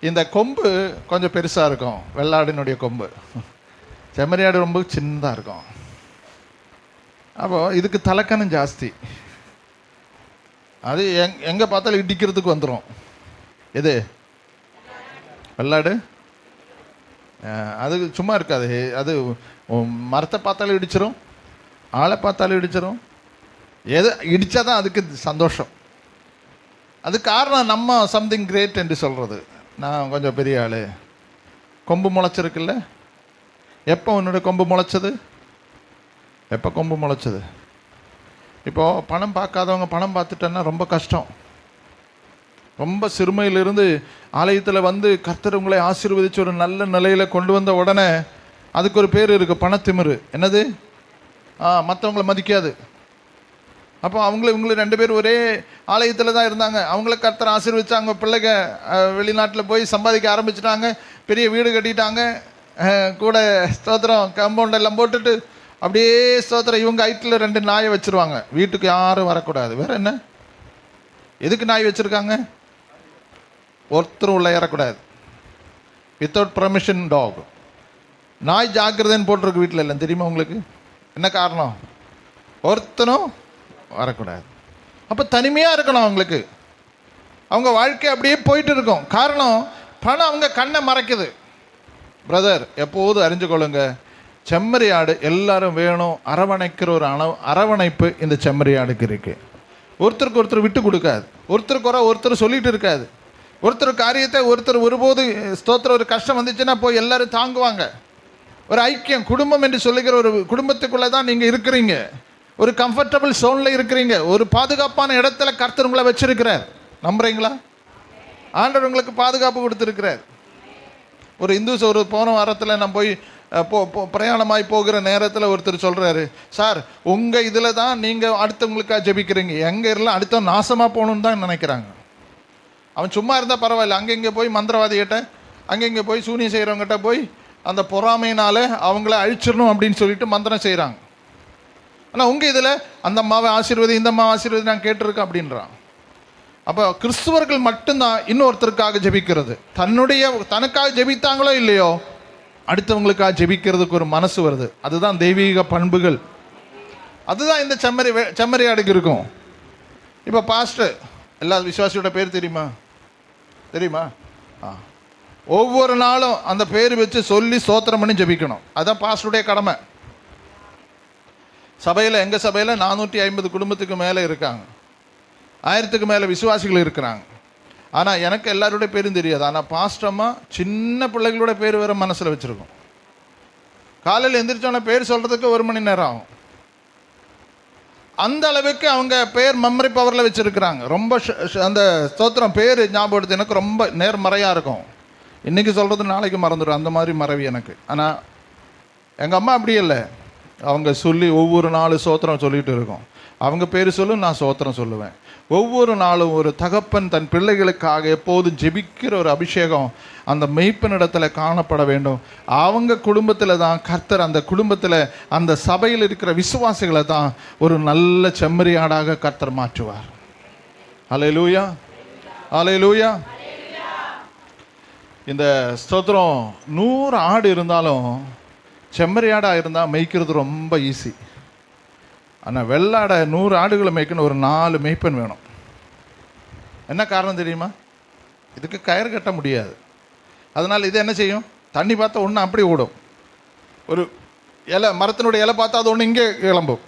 இந்த கொம்பு கொஞ்சம் பெருசாக இருக்கும். வெள்ளாடினுடைய கொம்பு, செம்மறியாடு ரொம்ப சின்னதாக இருக்கும். அப்போது இதுக்கு தலக்கணம் ஜாஸ்தி. அது எங்கே பார்த்தாலும் இடிக்கிறதுக்கு வந்துடும். எது வெள்ளாடு? அது சும்மா இருக்காது. அது மரத்தை பார்த்தாலும் இடிச்சிடும், ஆளை பார்த்தாலும் இடிச்சிடும். எது இடித்தா தான் அதுக்கு சந்தோஷம். அது காரணம் நம்ம சம்திங் கிரேட் என்று சொல்கிறது. நான் கொஞ்சம் பெரிய ஆள். கொம்பு முளைச்சிருக்குல்ல? எப்போ உன்னோட கொம்பு முளைச்சது? எப்போ கொம்பு முளைச்சது? இப்போது பணம் பார்க்காதவங்க பணம் பார்த்துட்டேன்னா ரொம்ப கஷ்டம். ரொம்ப சிறுமையிலிருந்து ஆலயத்தில் வந்து கர்த்தர் உங்களை ஆசீர்வதித்து ஒரு நல்ல நிலையில் கொண்டு வந்த உடனே அதுக்கு ஒரு பேர் இருக்குது, பணத்திமிரு. என்னது? மற்றவங்கள மதிக்காது. அப்போ இவங்களை 2 பேர் ஒரே ஆலயத்தில் தான் இருந்தாங்க. அவங்கள கர்த்தர் ஆசீர்வதிச்சாங்க. பிள்ளைங்க வெளிநாட்டில் போய் சம்பாதிக்க ஆரம்பிச்சிட்டாங்க, பெரிய வீடு கட்டிட்டாங்க, கூட ஸ்தோத்திரம் கம்பவுண்ட் எல்லாம் போட்டுட்டு அப்படியே ஸ்தோத்திரம். இவங்க ஹைட்டில் 2 நாயை வச்சுருவாங்க. வீட்டுக்கு யாரும் வரக்கூடாது. வேறு என்ன? எதுக்கு நாய் வச்சுருக்காங்க? ஒருத்தரும் உள்ள ஏறக்கூடாது. Without permission talk. நாய் ஜாக்கிரதைன்னு போட்டிருக்கு வீட்டில் இல்லை, தெரியுமா உங்களுக்கு? என்ன காரணம்? ஒருத்தரும் வரக்கூடாது. அப்போ தனிமையாக இருக்கணும் அவங்களுக்கு. அவங்க வாழ்க்கை அப்படியே போயிட்டு இருக்கும். காரணம், பணம் அவங்க கண்ணை மறைக்குது. பிரதர், எப்போதும் அறிஞ்சு கொள்ளுங்க, செம்மறியாடு எல்லாரும் வேணும், அரவணைக்கிற ஒரு அரவணைப்பு இந்த செம்மறியாடுக்கு இருக்கு. ஒருத்தருக்கு ஒருத்தர் விட்டு கொடுக்காது. ஒருத்தருக்கு ஒருத்தர் சொல்லிட்டு இருக்காது. ஒருத்தர் காரியத்தை ஒருத்தர் ஒருபோது ஸ்தோத்திரம் ஒரு கஷ்டம் வந்துச்சுன்னா போய் எல்லாரும் தாங்குவாங்க. ஒரு ஐக்கியம், குடும்பம் என்று சொல்லுகிற ஒரு குடும்பத்துக்குள்ளே தான் நீங்கள் இருக்கிறீங்க. ஒரு கம்ஃபர்டபுள் சோனில் இருக்கிறீங்க. ஒரு பாதுகாப்பான இடத்துல கர்த்தர் உங்களை வச்சிருக்கிறார். நம்புறீங்களா? ஆண்டவர் உங்களுக்கு பாதுகாப்பு கொடுத்துருக்கிறார். ஒரு இந்துஸ் ஒரு போன வாரத்தில் நான் போய் பிரயாணமாய் போகிற நேரத்தில் ஒருத்தர் சொல்கிறாரு, சார் உங்கள் இதில் தான் நீங்கள் அடுத்தவங்களுக்காக ஜெபிக்கிறீங்க, எங்கே இல்லை அடுத்தவங்க நாசமாக போகணுன்னு தான் நினைக்கிறாங்க. அவன் சும்மா இருந்தால் பரவாயில்ல, அங்கங்கே போய் மந்திரவாதிகிட்ட, அங்கங்கே போய் சூனியம் செய்கிறவங்ககிட்ட போய் அந்த பொறாமையினால் அவங்கள அழிச்சிடணும் அப்படின்னு சொல்லிட்டு மந்திரம் செய்கிறாங்க. ஆனால் உங்கள் இதில் அந்த அம்மாவை ஆசீர்வதி, இந்த அம்மாவை ஆசீர்வதி நான் கேட்டிருக்கேன் அப்படின்றான். அப்போ கிறிஸ்துவர்கள் மட்டும்தான் இன்னொருத்தருக்காக ஜெபிக்கிறது. தனக்காக ஜெபித்தாங்களோ இல்லையோ, அடுத்தவங்களுக்காக ஜெபிக்கிறதுக்கு ஒரு மனசு வருது. அதுதான் தெய்வீக பண்புகள். அதுதான் இந்த செம்மறியாடுக்கு இருக்கும். இப்போ பாஸ்டர், எல்லா விசுவாசியோட பேர் தெரியுமா? ஒவ்வொரு நாளும் அந்த பேர் வச்சு சொல்லி ஸ்தோத்திரம் பண்ணி ஜெபிக்கணும். அதுதான் பாஸ்டருடைய கடமை. சபையில், எங்கள் சபையில் 450 குடும்பத்துக்கு மேலே இருக்காங்க. 1000க்கு மேலே விசுவாசிகள் இருக்கிறாங்க. ஆனால் எனக்கு எல்லாருடைய பேரும் தெரியாது. ஆனால் பாஸ்டம்மா சின்ன பிள்ளைகளோட பேர் வேறு மனசில் வச்சுருக்கோம். காலையில் எந்திரிச்சோன்னா பேர் சொல்கிறதுக்கு 1 மணி நேரம் ஆகும். அந்த அளவுக்கு அவங்க பேர் மெமரி பவரில் வச்சுருக்கிறாங்க. ரொம்ப அந்த ஸ்தோத்திரம் பேர் ஞாபகப்படுத்து எனக்கு ரொம்ப நேர்மறையாக இருக்கும். இன்றைக்கி சொல்கிறது நாளைக்கு மறந்துடும், அந்த மாதிரி மறவி எனக்கு. ஆனால் எங்கள் அம்மா அப்படி இல்லை. அவங்க சொல்லி ஒவ்வொரு நாளும் ஸ்தோத்திரம் சொல்லிகிட்டு இருக்கோம். அவங்க பேர் சொல்லும், நான் ஸ்தோத்திரம் சொல்லுவேன். ஒவ்வொரு நாளும் ஒரு தகப்பன் தன் பிள்ளைகளுக்காக எப்போதும் ஜெபிக்கிற ஒரு அபிஷேகம் அந்த மெய்ப்பனிடத்தில் காணப்பட வேண்டும். அவங்க குடும்பத்தில் தான் கர்த்தர், அந்த குடும்பத்தில் அந்த சபையில் இருக்கிற விசுவாசிகளை தான் ஒரு நல்ல செம்மறியாடாக கர்த்தர் மாற்றுவார். அல்லேலூயா, அல்லேலூயா. இந்த ஸ்தோத்திரம் 100 ஆடு இருந்தாலும் செம்மறியாடாக இருந்தால் மேய்க்கிறது ரொம்ப ஈஸி. ஆனால் வெள்ளாடை 100 ஆடுகளை மேய்க்கணும், ஒரு 4 மேய்ப்பன் வேணும். என்ன காரணம் தெரியுமா? இதுக்கு கயிறு கட்ட முடியாது. அதனால் இது என்ன செய்யும்? தண்ணி பார்த்தா ஒன்று அப்படி ஓடும். ஒரு இலை, மரத்தினுடைய இலை பார்த்தா அது ஒன்று இங்கே கிளம்பும்.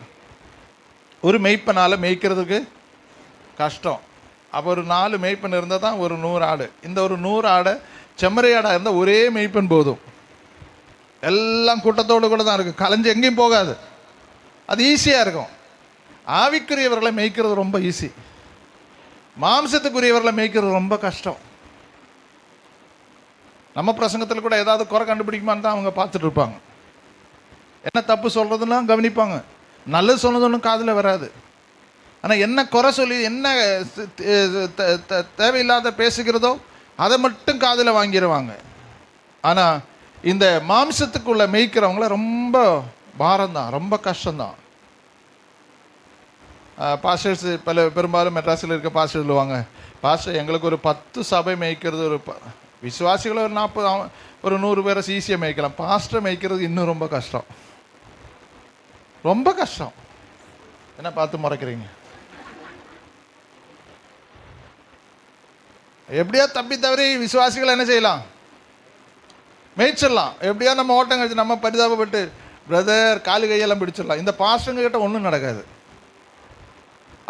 ஒரு மேய்ப்பனால் மேய்க்கிறதுக்கு கஷ்டம். அப்போ ஒரு 4 மேய்ப்பன் இருந்தால் தான் ஒரு 100 ஆடு. இந்த ஒரு 100 ஆடை செம்மறியாடாக இருந்தால் ஒரே மேய்ப்பன் போதும். எல்லாம் கூட்டத்தோடு கூட தான் இருக்குது, கலைஞ்சு எங்கேயும் போகாது. அது ஈஸியாக இருக்கும். ஆவிக்குரியவர்களை மேய்க்கிறது ரொம்ப ஈஸி. மாம்சத்துக்குரியவர்களை மேய்க்கிறது ரொம்ப கஷ்டம். நம்ம பிரசங்கத்தில் கூட ஏதாவது குறை கண்டுபிடிக்குமான்னு தான் அவங்க பார்த்துட்டு இருப்பாங்க. என்ன தப்பு சொல்கிறதுலாம் கவனிப்பாங்க. நல்லது சொன்னது ஒன்றும் காதில் வராது. ஆனால் என்ன குறை சொல்லி என்ன தேவையில்லாத பேசுகிறதோ அதை மட்டும் காதில் வாங்கிடுவாங்க. ஆனால் இந்த மாம்சத்துக்குள்ளே மேய்க்கிறவங்கள ரொம்ப பாரம்தான், ரொம்ப கஷ்டம்தான். பாஸ்டர்ஸ் பெரும்பாலும் மெட்ராஸில் இருக்க பாஸ்டர் சொல்லுவாங்க, பாஸ்டர் எங்களுக்கு ஒரு 10 சபை மேய்க்கிறது, ஒரு விசுவாசிகளை ஒரு 40 ஒரு 100 பேரை ஈஸியாக மேய்க்கலாம். பாஸ்டர் மேய்க்கிறது இன்னும் ரொம்ப கஷ்டம், ரொம்ப கஷ்டம். என்ன பார்த்து மறைக்கிறீங்க? எப்படியா தப்பி தவறி விசுவாசிகள் என்ன செய்யலாம்? மேய்ச்சிடலாம். எப்படியா நம்ம ஓட்டம் கழிச்சு நம்ம பரிதாபப்பட்டு பிரதர் காலு கையெல்லாம் பிடிச்சிடலாம். இந்த பாஸ்டருங்க கிட்ட ஒன்றும் நடக்காது.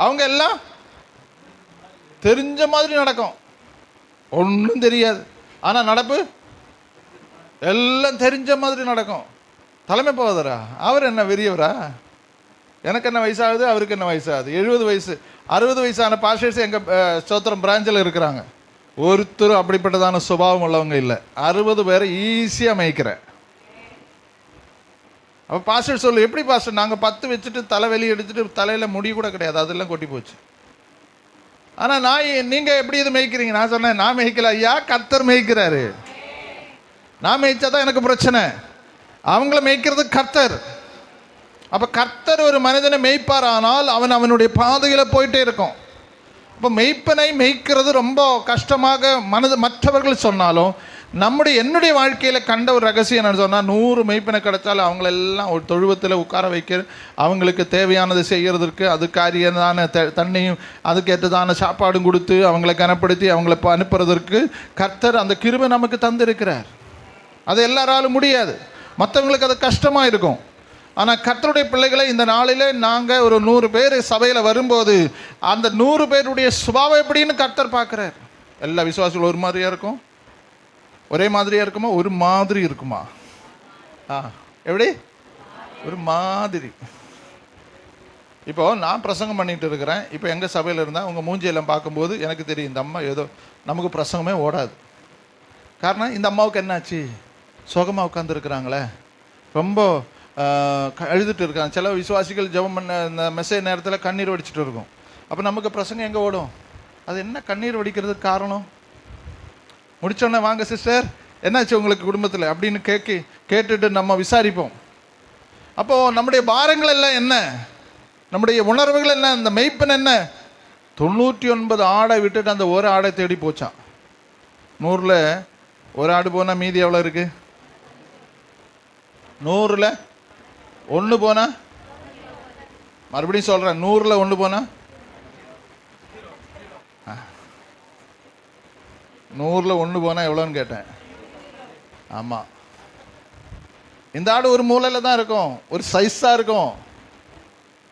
அவங்க எல்லாம் தெரிஞ்ச மாதிரி நடக்கும், ஒன்றும் தெரியாது. ஆனால் நடப்பு எல்லாம் தெரிஞ்ச மாதிரி நடக்கும். தலைமை போவதரா அவர் என்ன வெறியவரா? எனக்கு என்ன வயசாகுது, அவருக்கு என்ன வயசாகுது? 70 வயசு 60 வயசான பாஸ்டர்ஸ் எங்கள் ஸ்தோத்திரம் பிராஞ்சில் இருக்கிறாங்க. ஒருத்தரும் அப்படிப்பட்டதான சுபாவம் உள்ளவங்க இல்லை. 60 பேரை ஈஸியாக மேய்க்கிறேன். அப்போ பாஸ்டர் சொல்லு, எப்படி பாஸ்டர்? நாங்கள் 10 வச்சுட்டு தலை வெளியே எடுத்துட்டு தலையில் முடி கூட கிடையாது, அதெல்லாம் கொட்டி போச்சு. ஆனால் நீங்கள் எப்படி இது மேய்க்கிறீங்க? நான் சொன்னேன், நான் மேய்க்கல ஐயா, கர்த்தர் மேய்க்கிறாரு. நான் மேய்ச்சாதான் எனக்கு பிரச்சனை, அவங்கள மேய்க்கிறது கர்த்தர். அப்போ கர்த்தர் ஒரு மனிதனை மேய்ப்பார், ஆனால் அவனுடைய பாதையில் போயிட்டே இருக்கும். இப்போ மெய்ப்பனை மேய்க்கிறது ரொம்ப கஷ்டமாக மற்றவர்கள் சொன்னாலும் என்னுடைய வாழ்க்கையில் கண்ட ஒரு ரகசியம் என்னன்னு சொன்னால், 100 மெய்ப்பனை கிடைச்சாலும் அவங்களெல்லாம் ஒரு தொழுவத்தில் உட்கார வைக்க, அவங்களுக்கு தேவையானது செய்கிறதுக்கு, அதுக்காரியதான தண்ணியும் அதுக்கேற்றதான சாப்பாடும் கொடுத்து அவங்களை கனப்படுத்தி அவங்கள அனுப்புறதற்கு கர்த்தர் அந்த கிருபை நமக்கு தந்திருக்கிறார். அது எல்லாராலும் முடியாது, மற்றவங்களுக்கு அது கஷ்டமாக இருக்கும். ஆனால் கர்த்தருடைய பிள்ளைகளை இந்த நாளில் நாங்கள் ஒரு 100 பேர் சபையில் வரும்போது அந்த 100 பேருடைய சுபாவம் எப்படின்னு கர்த்தர் பார்க்குறார். எல்லா விசுவாசிகளும் ஒரு மாதிரியாக இருக்கும், ஒரே மாதிரியாக இருக்குமா? ஒரு மாதிரி இருக்குமா? எப்படி? ஒரு மாதிரி. இப்போது நான் பிரசங்கம் பண்ணிகிட்டு இருக்கிறேன். இப்போ எங்கள் சபையில் இருந்தால் உங்கள் மூஞ்சியெல்லாம் பார்க்கும்போது எனக்கு தெரியும், இந்த அம்மா ஏதோ நமக்கு பிரசங்கமே ஓடாது. காரணம், இந்த அம்மாவுக்கு என்னாச்சு? சோகமாக உட்காந்துருக்குறாங்களே, ரொம்ப அழுதுட்டு இருக்காங்க. சில விசுவாசிகள் ஜெபம் பண்ண இந்த மெசேஜ் நேரத்தில் கண்ணீர் வடிச்சிட்டு இருக்கும். அப்போ நமக்கு பிரசங்கம் எங்கே ஓடும்? அது என்ன கண்ணீர் வடிக்கிறதுக்கு காரணம்? முடிச்சோடனே வாங்க சிஸ்டர் என்னாச்சு உங்களுக்கு குடும்பத்தில் அப்படின்னு கேட்டுட்டு நம்ம விசாரிப்போம். அப்போது நம்முடைய பாரங்கள் எல்லாம் என்ன, நம்முடைய உணர்வுகள் என்ன? இந்த மெய்ப்பன் என்ன 99 ஆடை விட்டுட்டு அந்த ஒரு ஆடை தேடி போச்சான். 100ல் ஒரு ஆடு போனால் மீதி எவ்வளோ இருக்குது? 100ல் 1 போனா, மறுபடியும் சொல்கிறேன், 100ல் 1 போனா 100ல் 1 போனால் எவ்வளோன்னு கேட்டேன். ஆமாம், இந்த ஆடு ஒரு மூலையில் தான் இருக்கும், ஒரு சைஸாக இருக்கும்.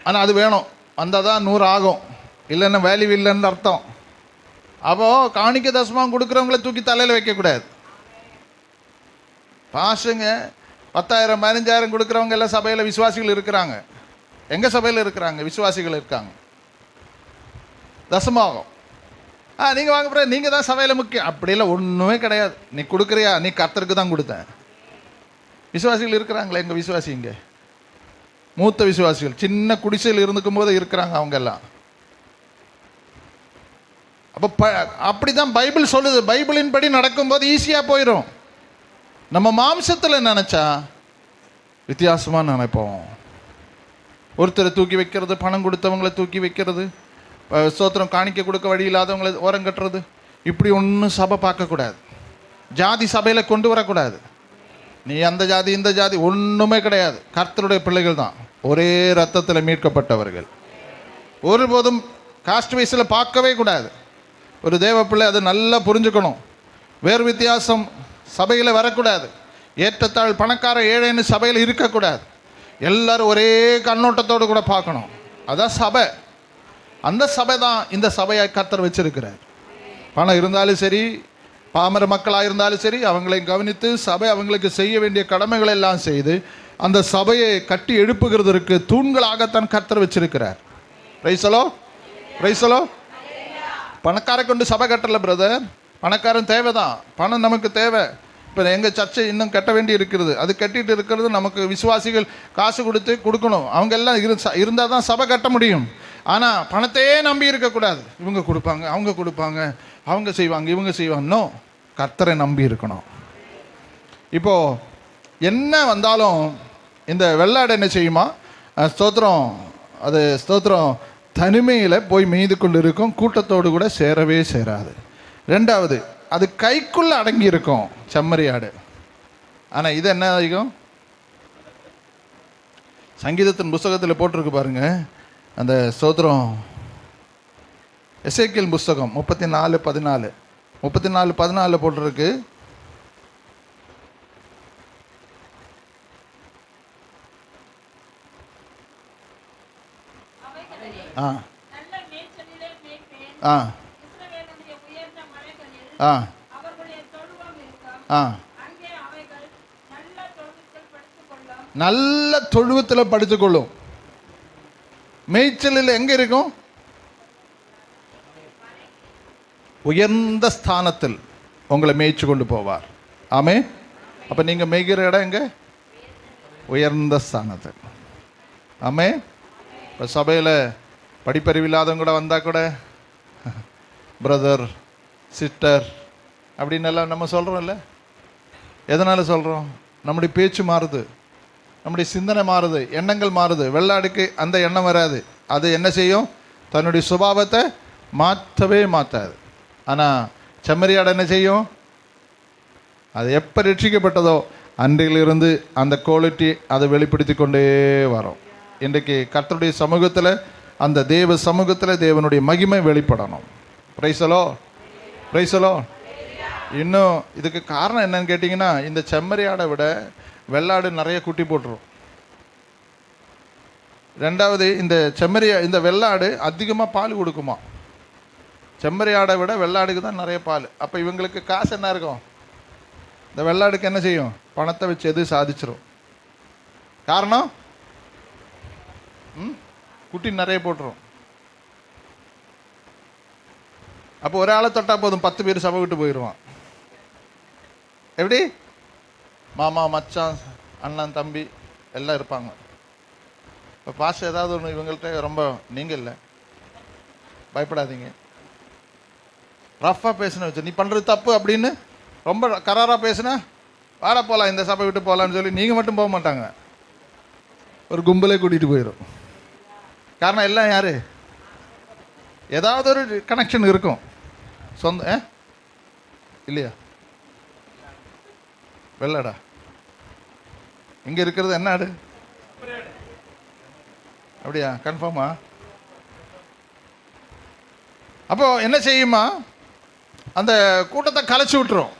ஆனால் அது வேணும், வந்தால் தான் 100 ஆகும், இல்லைன்னா வேல்யூ இல்லைன்னு அர்த்தம். அப்போது காணிக்க தசமாக கொடுக்குறவங்கள தூக்கி தலையில் வைக்கக்கூடாது. பாசுங்க 10,000 15,000 கொடுக்குறவங்க எல்லாம் சபையில் விசுவாசிகள் இருக்கிறாங்க. எங்கள் சபையில் இருக்கிறாங்க, விசுவாசிகள் இருக்காங்க. தசமாகும் நீங்கள் வாங்க போகிற, நீங்கள் தான் சபையில் முக்கியம் அப்படியெல்லாம் ஒன்றுமே கிடையாது. நீ கொடுக்குறியா, நீ கர்த்தருக்கு தான் கொடுத்தேன். விசுவாசிகள் இருக்கிறாங்களே எங்கள் விசுவாசி, இங்கே மூத்த விசுவாசிகள் சின்ன குடிசையில் இருந்துக்கும் போது இருக்கிறாங்க அவங்க எல்லாம். அப்போ அப்படி தான் பைபிள் சொல்லுது. பைபிளின் படி நடக்கும்போது ஈஸியாக போயிடும். நம்ம மாம்சத்தில் நினச்சா வித்தியாசமாக நினைப்போம். ஒருத்தரை தூக்கி வைக்கிறது, பணம் கொடுத்தவங்களை தூக்கி வைக்கிறது, ஸ்தோத்திரம் காணிக்க கொடுக்க வழி இல்லாதவங்களை ஓரம் கட்டுறது, இப்படி ஒன்றும் சபை பார்க்கக்கூடாது. ஜாதி சபையில் கொண்டு வரக்கூடாது. நீ அந்த ஜாதி இந்த ஜாதி ஒன்றுமே கிடையாது. கர்த்தருடைய பிள்ளைகள் தான், ஒரே ரத்தத்தில் மீட்கப்பட்டவர்கள். ஒருபோதும் காஸ்ட் வைஸில் பார்க்கவே கூடாது. ஒரு தேவ பிள்ளை அது நல்லா புரிஞ்சுக்கணும். வேறு வித்தியாசம் சபையில் வரக்கூடாது. ஏற்றத்தாழ் பணக்கார ஏழைன்னு சபையில் இருக்கக்கூடாது. எல்லோரும் ஒரே கண்ணோட்டத்தோடு கூட பார்க்கணும். அதான் சபை. அந்த சபை தான் இந்த சபையை கர்த்தர் வச்சிருக்கிறார். பணம் இருந்தாலும் சரி, பாமர மக்களாக இருந்தாலும் சரி, அவங்களை கவனித்து சபை அவங்களுக்கு செய்ய வேண்டிய கடமைகள் எல்லாம் செய்து அந்த சபையை கட்டி எழுப்புகிறதற்கு தூண்களாகத்தான் கர்த்தர் வச்சிருக்கிறார். பிரைஸலோ பிரைஸலோ. பணக்காரை கொண்டு சபை கட்டலை பிரதர், பணக்காரன் தேவை தான், பணம் நமக்கு தேவை. இப்போ எங்கள் சர்ச்சை இன்னும் கட்ட வேண்டி இருக்கிறது, அது கட்டிட்டு இருக்கிறது நமக்கு விசுவாசிகள் காசு கொடுக்கணும். அவங்க எல்லாம் இருந்தால் தான் சபை கட்ட முடியும். ஆனால் பணத்தையே நம்பி இருக்கக்கூடாது. இவங்க கொடுப்பாங்க, அவங்க கொடுப்பாங்க, அவங்க செய்வாங்க, இவங்க செய்வாங்க. நோ, கர்த்தரை நம்பி இருக்கணும். இப்போது என்ன வந்தாலும் இந்த வெள்ளாடு என்ன செய்யுமா? ஸ்தோத்திரம், அது ஸ்தோத்திரம் தனிமையில் போய் மேய்ந்து கொண்டு இருக்கும், கூட்டத்தோடு கூட சேரவே சேராது. ரெண்டாவது, அது கைக்குள்ளே அடங்கி இருக்கும் செம்மறியாடு. ஆனால் இது என்ன அதிகம்? சங்கீதத்தின் புஸ்தகத்தில் போட்டிருக்கு பாருங்க, அந்த ஸ்தோத்திரம் எசேக்கியேல் புஸ்தகம் 34:14 போட்டிருக்கு. ஆ ஆ ஆ ஆ நல்ல தொழுவத்தில் படுத்துக்கொள்ளும். மேய்ச்சலில் எங்கே இருக்கும்? உயர்ந்த ஸ்தானத்தில் உங்களை மேய்ச்சி கொண்டு போவார். ஆமே. அப்போ நீங்கள் மேய்கிற இடம் எங்கே? உயர்ந்த ஸ்தானத்தில். ஆமே. இப்போ சபையில் படிப்பறிவில்லாதவங்க கூட வந்தால் கூட பிரதர் சிஸ்டர் அப்படின்னு எல்லாம் நம்ம சொல்கிறோம்ல. எதனால் சொல்கிறோம்? நம்முடைய பேச்சு மாறுது, நம்முடைய சிந்தனை மாறுது, எண்ணங்கள் மாறுது. வெள்ளாடுக்கு அந்த எண்ணம் வராது. அது என்ன செய்யும்? தன்னுடைய சுபாவத்தை மாற்றவே மாற்றாது. ஆனால் செம்மறியாடு என்ன செய்யும்? அது எப்போ ரட்சிக்கப்பட்டதோ அன்றையிலிருந்து அந்த குவாலிட்டி அதை வெளிப்படுத்தி கொண்டே வரும். இன்றைக்கு கர்த்தருடைய சமூகத்தில், அந்த தேவ சமூகத்தில் தேவனுடைய மகிமை வெளிப்படணும். பிரைஸலோ, பிரைஸலோ. இன்னும் இதுக்கு காரணம் என்னன்னு கேட்டிங்கன்னா, இந்த செம்மறியாடை விட வெள்ளாடு நிறைய குட்டி போட்டுரும். ரெண்டாவது, இந்த வெள்ளாடு அதிகமாக பால் கொடுக்குமா. செம்மறியாடை விட வெள்ளாடுக்கு தான் நிறைய பால். அப்போ இவங்களுக்கு காசு என்ன இருக்கும்? இந்த வெள்ளாடுக்கு என்ன செய்யும்? பணத்தை வச்சு எது சாதிச்சிரும். காரணம், குட்டி நிறைய போட்டுரும். அப்போ ஒரு ஆளை தொட்டால் போதும், 10 பேர் சபை விட்டு போயிடுவான். எப்படி? மாமா, மச்சான், அண்ணன், தம்பி எல்லாம் இருப்பாங்க. இப்போ பாஸ் ஏதாவது ஒன்று இவங்கள்ட்ட ரொம்ப, நீங்கள் இல்லை பயப்படாதீங்க, ரஃப்பாக பேசின வச்சு நீ பண்ணுறது தப்பு அப்படின்னு ரொம்ப கராராக பேசுனா, வாட போகலாம், இந்த சபை விட்டு போகலான்னு சொல்லி நீங்கள் மட்டும் போக மாட்டாங்க, ஒரு கும்பலே கூட்டிகிட்டு போயிடும். காரணம் எல்லாம் யார்? ஏதாவது ஒரு கனெக்ஷன் இருக்கும். சொந்த இல்லையா? வெள்ளாடா இங்கே இருக்கிறது என்ன ஆடு? அப்படியா? கன்ஃபார்மா? அப்போ என்ன செய்யுமா? அந்த கூட்டத்தை கலைச்சி விட்டுரும்.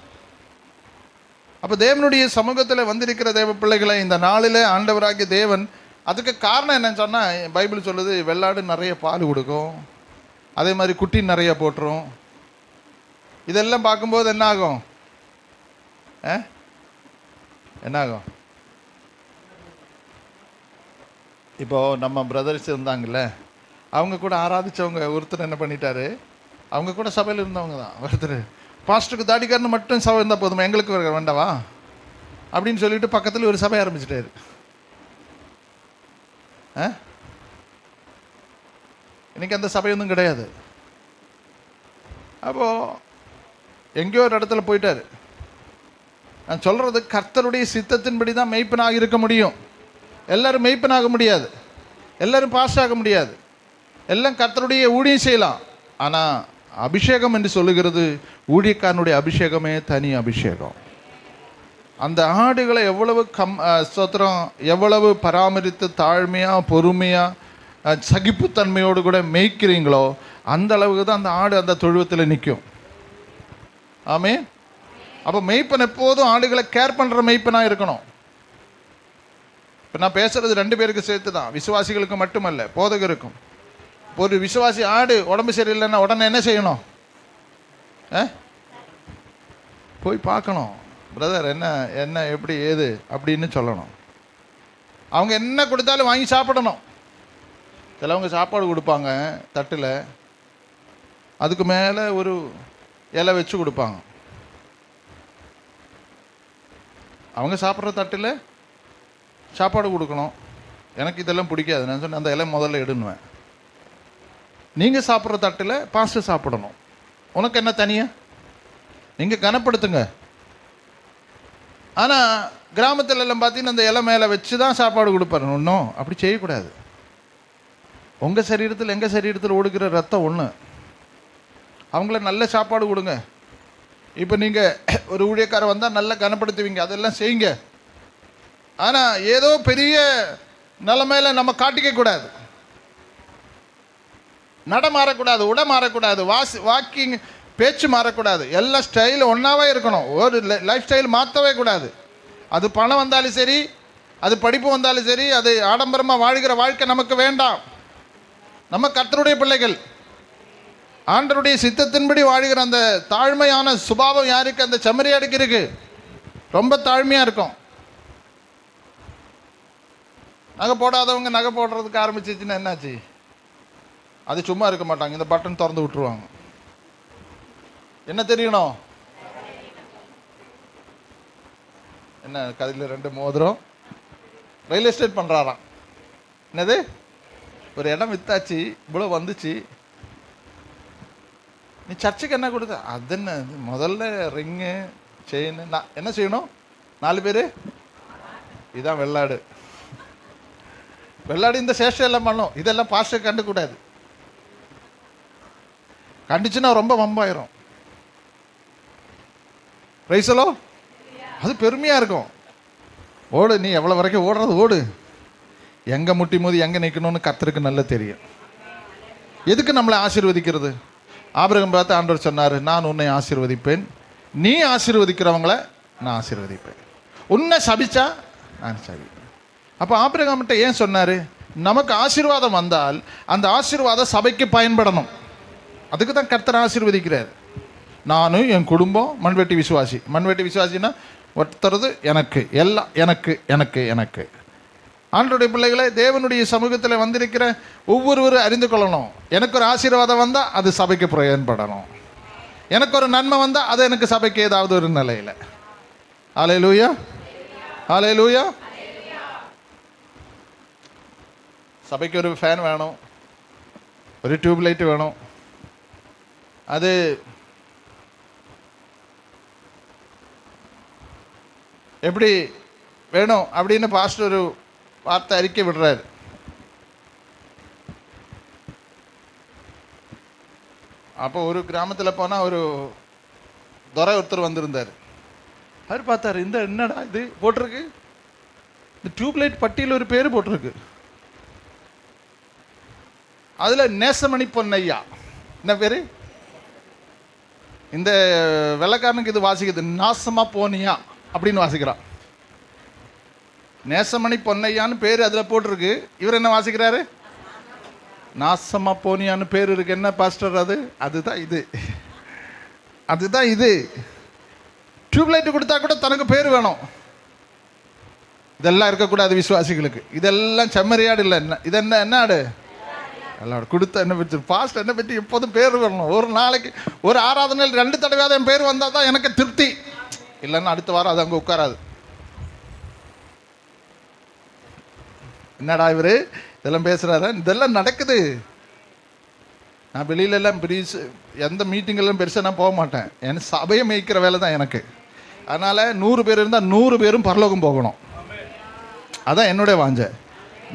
அப்போ தேவனுடைய சமூகத்தில் வந்திருக்கிற தேவ பிள்ளைகளை இந்த நாளில் ஆண்டவராகிய தேவன், அதுக்கு காரணம் என்னன்னு சொன்னால், பைபிள் சொல்லுது வெள்ளாடு நிறைய பால் கொடுக்கும், அதே மாதிரி குட்டி நிறைய போட்டுரும். இதெல்லாம் பார்க்கும்போது என்ன ஆகும்? என்ன ஆகும்? இப்போது நம்ம பிரதர்ஸ் இருந்தாங்கல்ல, அவங்க கூட ஆராதித்தவங்க ஒருத்தர் என்ன பண்ணிட்டாரு, அவங்க கூட சபையில் இருந்தவங்க தான். ஒருத்தர் பாஸ்டருக்கு தாடிக்காரன்னு மட்டும் சபை இருந்தால் போதுமா, எங்களுக்கு வேண்டவா அப்படின்னு சொல்லிட்டு பக்கத்தில் ஒரு சபை ஆரம்பிச்சிட்டாரு. இன்னைக்கு அந்த சபையொன்றும் கிடையாது. அப்போது எங்கேயோ ஒரு இடத்துல போயிட்டார். நான் சொல்கிறது, கர்த்தருடைய சித்தத்தின்படி தான் மெய்ப்பனாக இருக்க முடியும். எல்லோரும் மெய்ப்பனாக முடியாது, எல்லோரும் பாஸ் ஆக முடியாது, எல்லாம் கர்த்தருடைய ஊழியம் செய்யலாம். ஆனால் அபிஷேகம் என்று சொல்லுகிறது, ஊழியக்காரனுடைய அபிஷேகமே தனி அபிஷேகம். அந்த ஆடுகளை எவ்வளவு ஸ்தோத்திரம், எவ்வளவு பராமரித்து தாழ்மையாக பொறுமையாக சகிப்புத்தன்மையோடு கூட மேய்க்கிறீங்களோ அந்த அளவுக்கு தான் அந்த ஆடு அந்த தொழுவத்தில் நிற்கும். ஆமே. அப்போ மெய்ப்பன் எப்போதும் ஆடுகளை கேர் பண்ணுற மெய்ப்பனாக இருக்கணும். இப்போ நான் பேசுகிறது 2 பேருக்கு சேர்த்து தான், விசுவாசிகளுக்கு மட்டுமல்ல, போதகருக்கும். ஒரு விசுவாசி ஆடு உடம்பு சரியில்லைன்னா உடனே என்ன செய்யணும்? போய் பார்க்கணும், பிரதர் என்ன என்ன எப்படி ஏது அப்படின்னு சொல்லணும். அவங்க என்ன கொடுத்தாலும் வாங்கி சாப்பிடணும். சிலவங்க சாப்பாடு கொடுப்பாங்க தட்டில், அதுக்கு மேலே ஒரு இலை வச்சு கொடுப்பாங்க. அவங்க சாப்பிட்ற தட்டில் சாப்பாடு கொடுக்கணும். எனக்கு இதெல்லாம் பிடிக்காது. நான் சொன்னேன், அந்த இலை முதல்ல எடுன்னுவேன். நீங்கள் சாப்பிட்ற தட்டில் பாஸ்டர் சாப்பிடணும். உனக்கு என்ன தனியா? நீங்கள் கனப்படுத்துங்க. ஆனால் கிராமத்தில் எல்லாம் பார்த்தீங்கன்னா அந்த இலை மேலே வச்சு தான் சாப்பாடு கொடுப்பாரு. ஒன்றும் அப்படி செய்யக்கூடாது. உங்கள் சரீரத்தில் எங்கள் சரீரத்தில் ஓடுகிற ரத்தம் ஒன்று. அவங்கள நல்ல சாப்பாடு கொடுங்க. இப்போ நீங்கள் ஒரு ஊழியக்காரர் வந்தால் நல்லா கனப்படுத்துவீங்க, அதெல்லாம் செய்யுங்க. ஆனால் ஏதோ பெரிய நிலைமையில் நம்ம காட்டிக்க கூடாது. நட மாறக்கூடாது, உடை மாறக்கூடாது, வாக்கிங் பேச்சு மாறக்கூடாது. எல்லா ஸ்டைலும் ஒன்றாவே இருக்கணும். ஒரு லைஃப் ஸ்டைல் மாற்றவே கூடாது. அது பணம் வந்தாலும் சரி, அது படிப்பு வந்தாலும் சரி, அது ஆடம்பரமாக வாழ்கிற வாழ்க்கை நமக்கு வேண்டாம். நம்ம கர்த்தருடைய பிள்ளைகள், ஆண்டவருடைய சித்தத்தின்படி வாழ்கிற அந்த தாழ்மையான சுபாவம் யாருக்கு? அந்த செம்மறியாடுக்கு இருக்கு. ரொம்ப தாழ்மையாக இருக்கும். நகை போடாதவங்க நகை போடுறதுக்கு ஆரம்பிச்சிச்சுன்னா என்னாச்சு? அது சும்மா இருக்க மாட்டாங்க, இந்த பட்டன் திறந்து விட்டுருவாங்க. என்ன தெரியணும்? என்ன கதையில் 2 மோதிரம் ரியல் எஸ்டேட் பண்ணுறாராம். என்னது? ஒரு இடம் வித்தாச்சு, இவ்வளோ வந்துச்சு, நீ சர்ச்சுக்கு என்ன கொடுத்த? அது என்ன, முதல்ல ரிங்கு செயின். நான் என்ன செய்யணும்? 4 பேர் இதான் வெள்ளாடு. வெள்ளாடு இந்த சேஷம் எல்லாம் பண்ணும். இதெல்லாம் பாஸ்டர் கண்டுக்கூடாது. கண்டிச்சுன்னா ரொம்ப வம்பாயிரும். ரைசலோ அது பெருமையாக இருக்கும். ஓடு, நீ எவ்வளோ வரைக்கும் ஓடுறது ஓடு. எங்கே முட்டி மோதி எங்கே நிற்கணும்னு கர்த்தருக்கு நல்லா தெரியும். எதுக்கு நம்மளை ஆசீர்வதிக்கிறது? ஆபிரகாம் பார்த்து ஆண்டவர் சொன்னார், நான் உன்னை ஆசீர்வதிப்பேன், நீ ஆசீர்வதிக்கிறவங்கள நான் ஆசீர்வதிப்பேன், உன்னை சபிச்சா நான் சபிப்பேன். அப்போ ஆபிரகாம்கிட்ட ஏன் சொன்னார்? நமக்கு ஆசீர்வாதம் வந்தால் அந்த ஆசீர்வாதம் சபைக்கு பயன்படணும். அதுக்கு தான் கர்த்தர் ஆசீர்வதிக்கிறார். நானும் என் குடும்பம் மண்வெட்டி விசுவாசி. மண்வெட்டி விசுவாசின்னா ஒருத்தரது எனக்கு, எல்லாம் எனக்கு எனக்கு எனக்கு. ஆண்டவருடைய பிள்ளைகளை, தேவனுடைய சமூகத்தில் வந்திருக்கிற ஒவ்வொருவரும் அறிந்து கொள்ளணும். எனக்கு ஒரு ஆசீர்வாதம் வந்தால் அது சபைக்கு பயன்படணும். எனக்கு ஒரு நன்மை வந்தால் அது எனக்கு சபைக்கு ஏதாவது ஒரு நிலையில். ஹல்லேலூயா, ஹல்லேலூயா. சபைக்கு ஒரு ஃபேன் வேணும், ஒரு டியூப் லைட் வேணும். அது எப்படி வேணும் அப்படின்னு பாஸ்டர் ஒரு வார்த்தை அறிக்கை விடுறாரு. அப்போ ஒரு கிராமத்தில் போனால் ஒரு துரை ஒருத்தர் வந்திருந்தார். அவர் பார்த்தார், இந்த என்னடா இது போட்டிருக்கு, இந்த டியூப்லைட் பட்டியில் ஒரு பேர் போட்டிருக்கு, அதில் நேசமணி பொன்னையா. என்ன பேர்? இந்த வெள்ளைக்காரனுக்கு இது வாசிக்குது நாசமா போனியா அப்படின்னு வாசிக்கிறான். நேசமணி பொன்னையான்னு பேர் அதில் போட்டிருக்கு. இவர் என்ன வாசிக்கிறாரு? நாசமா போனியான்னு பேர் இருக்கு. என்ன பாஸ்டர் அது? அதுதான் இது, அதுதான் இது. டியூப்லைட் கொடுத்தா கூட தனக்கு பேர் வேணும். இதெல்லாம் இருக்கக்கூடாது விசுவாசிகளுக்கு. இதெல்லாம் செம்மறியாடு இல்லை. இது என்ன என்ன ஆடு? எல்லாம் கொடுத்த என்ன பற்றி பாஸ்டர் என்ன பற்றி எப்போதும் பேர் வரணும். ஒரு நாளைக்கு ஒரு ஆராதனையில் 2 தடவையாவது என் பேர் வந்தால் தான் எனக்கு திருப்தி. இல்லைன்னா அடுத்த வாரம் அது அங்கே உட்காராது. என்னடா இவர் இதெல்லாம் பேசுகிறாரு? இதெல்லாம் நடக்குது. நான் வெளியிலெல்லாம் பெரிய எந்த மீட்டிங்கெல்லாம் பெருசாக நான் போக மாட்டேன். என் சபையை மேய்க்கிற வேலை தான் எனக்கு. அதனால் 100 பேர் இருந்தால் 100 பேரும் பரலோகம் போகணும். அதான் என்னுடைய வாஞ்சை.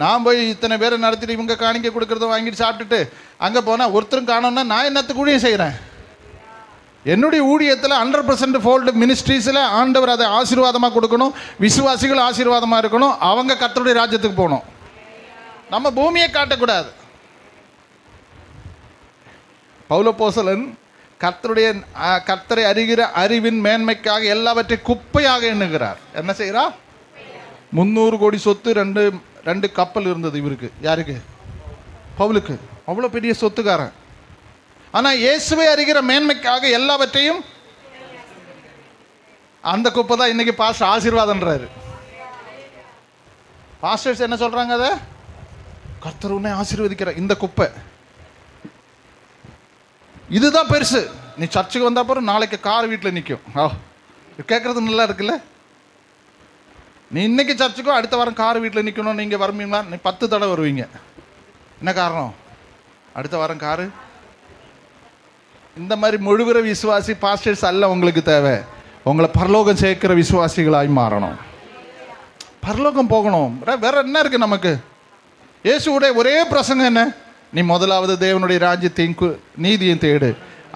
நான் போய் இத்தனை பேரை நடத்திட்டு இவங்க காணிக்க கொடுக்குறத வாங்கிட்டு சாப்பிட்டுட்டு அங்கே போனால் ஒருத்தரும் காணோன்னா நான் என்னத்துக்கு ஊழியம் செய்கிறேன்? என்னுடைய ஊழியத்தில் 100% ஃபோல்டு மினிஸ்ட்ரீஸில் ஆண்டவர் அதை ஆசீர்வாதமாக கொடுக்கணும், விசுவாசிகள் ஆசீர்வாதமாக இருக்கணும், அவங்க கர்த்தருடைய ராஜ்யத்துக்கு போகணும். நம்ம பூமியை காட்டக்கூடாது. பவுலப்போஸ்தலன் கர்த்தரை அறிகிற அறிவின் மேன்மைக்காக எல்லாவற்றையும் குப்பையாக எண்ணுகிறார். என்ன செய்கிறா? 300 கோடி சொத்து, 2 கப்பல் இருந்தது இவருக்கு. யாருக்கு? பவுலுக்கு. அவ்வளோ பெரிய சொத்துக்காரன். ஆனால் இயேசுவை அறிகிற மேன்மைக்காக எல்லாவற்றையும், அந்த குப்பை தான் இன்னைக்கு பாஸ்டர் ஆசீர்வாதம்ன்றாரு. பாஸ்டர்ஸ் என்ன சொல்றாங்க? அதை கர்த்தர் உன்னை ஆசீர்வதிக்கிற இந்த குப்பை இதுதான் பெருசு. நீ சர்ச்சுக்கு வந்தா போற நாளைக்கு கார் வீட்டில் நிற்கும். கேட்கறது நல்லா இருக்குல்ல? நீ இன்னைக்கு சர்ச்சுக்கோ அடுத்த வாரம் கார் வீட்டில் நிற்கணும். நீங்கள் வருவீங்களா? நீ 10 தடவை வருவீங்க. என்ன காரணம்? அடுத்த வாரம் காரு. இந்த மாதிரி முழுகிற விசுவாசி பாஸ்டர்ஸ் அல்ல உங்களுக்கு தேவை. உங்களை பரலோகம் சேர்க்கிற விசுவாசிகளாய் மாறணும். பரலோகம் போகணும். வேற என்ன இருக்கு நமக்கு? இயேசுடைய ஒரே பிரசங்கம் என்ன? நீ முதலாவது தேவனுடைய ராஜ்யத்தையும் நீதியும் தேடு,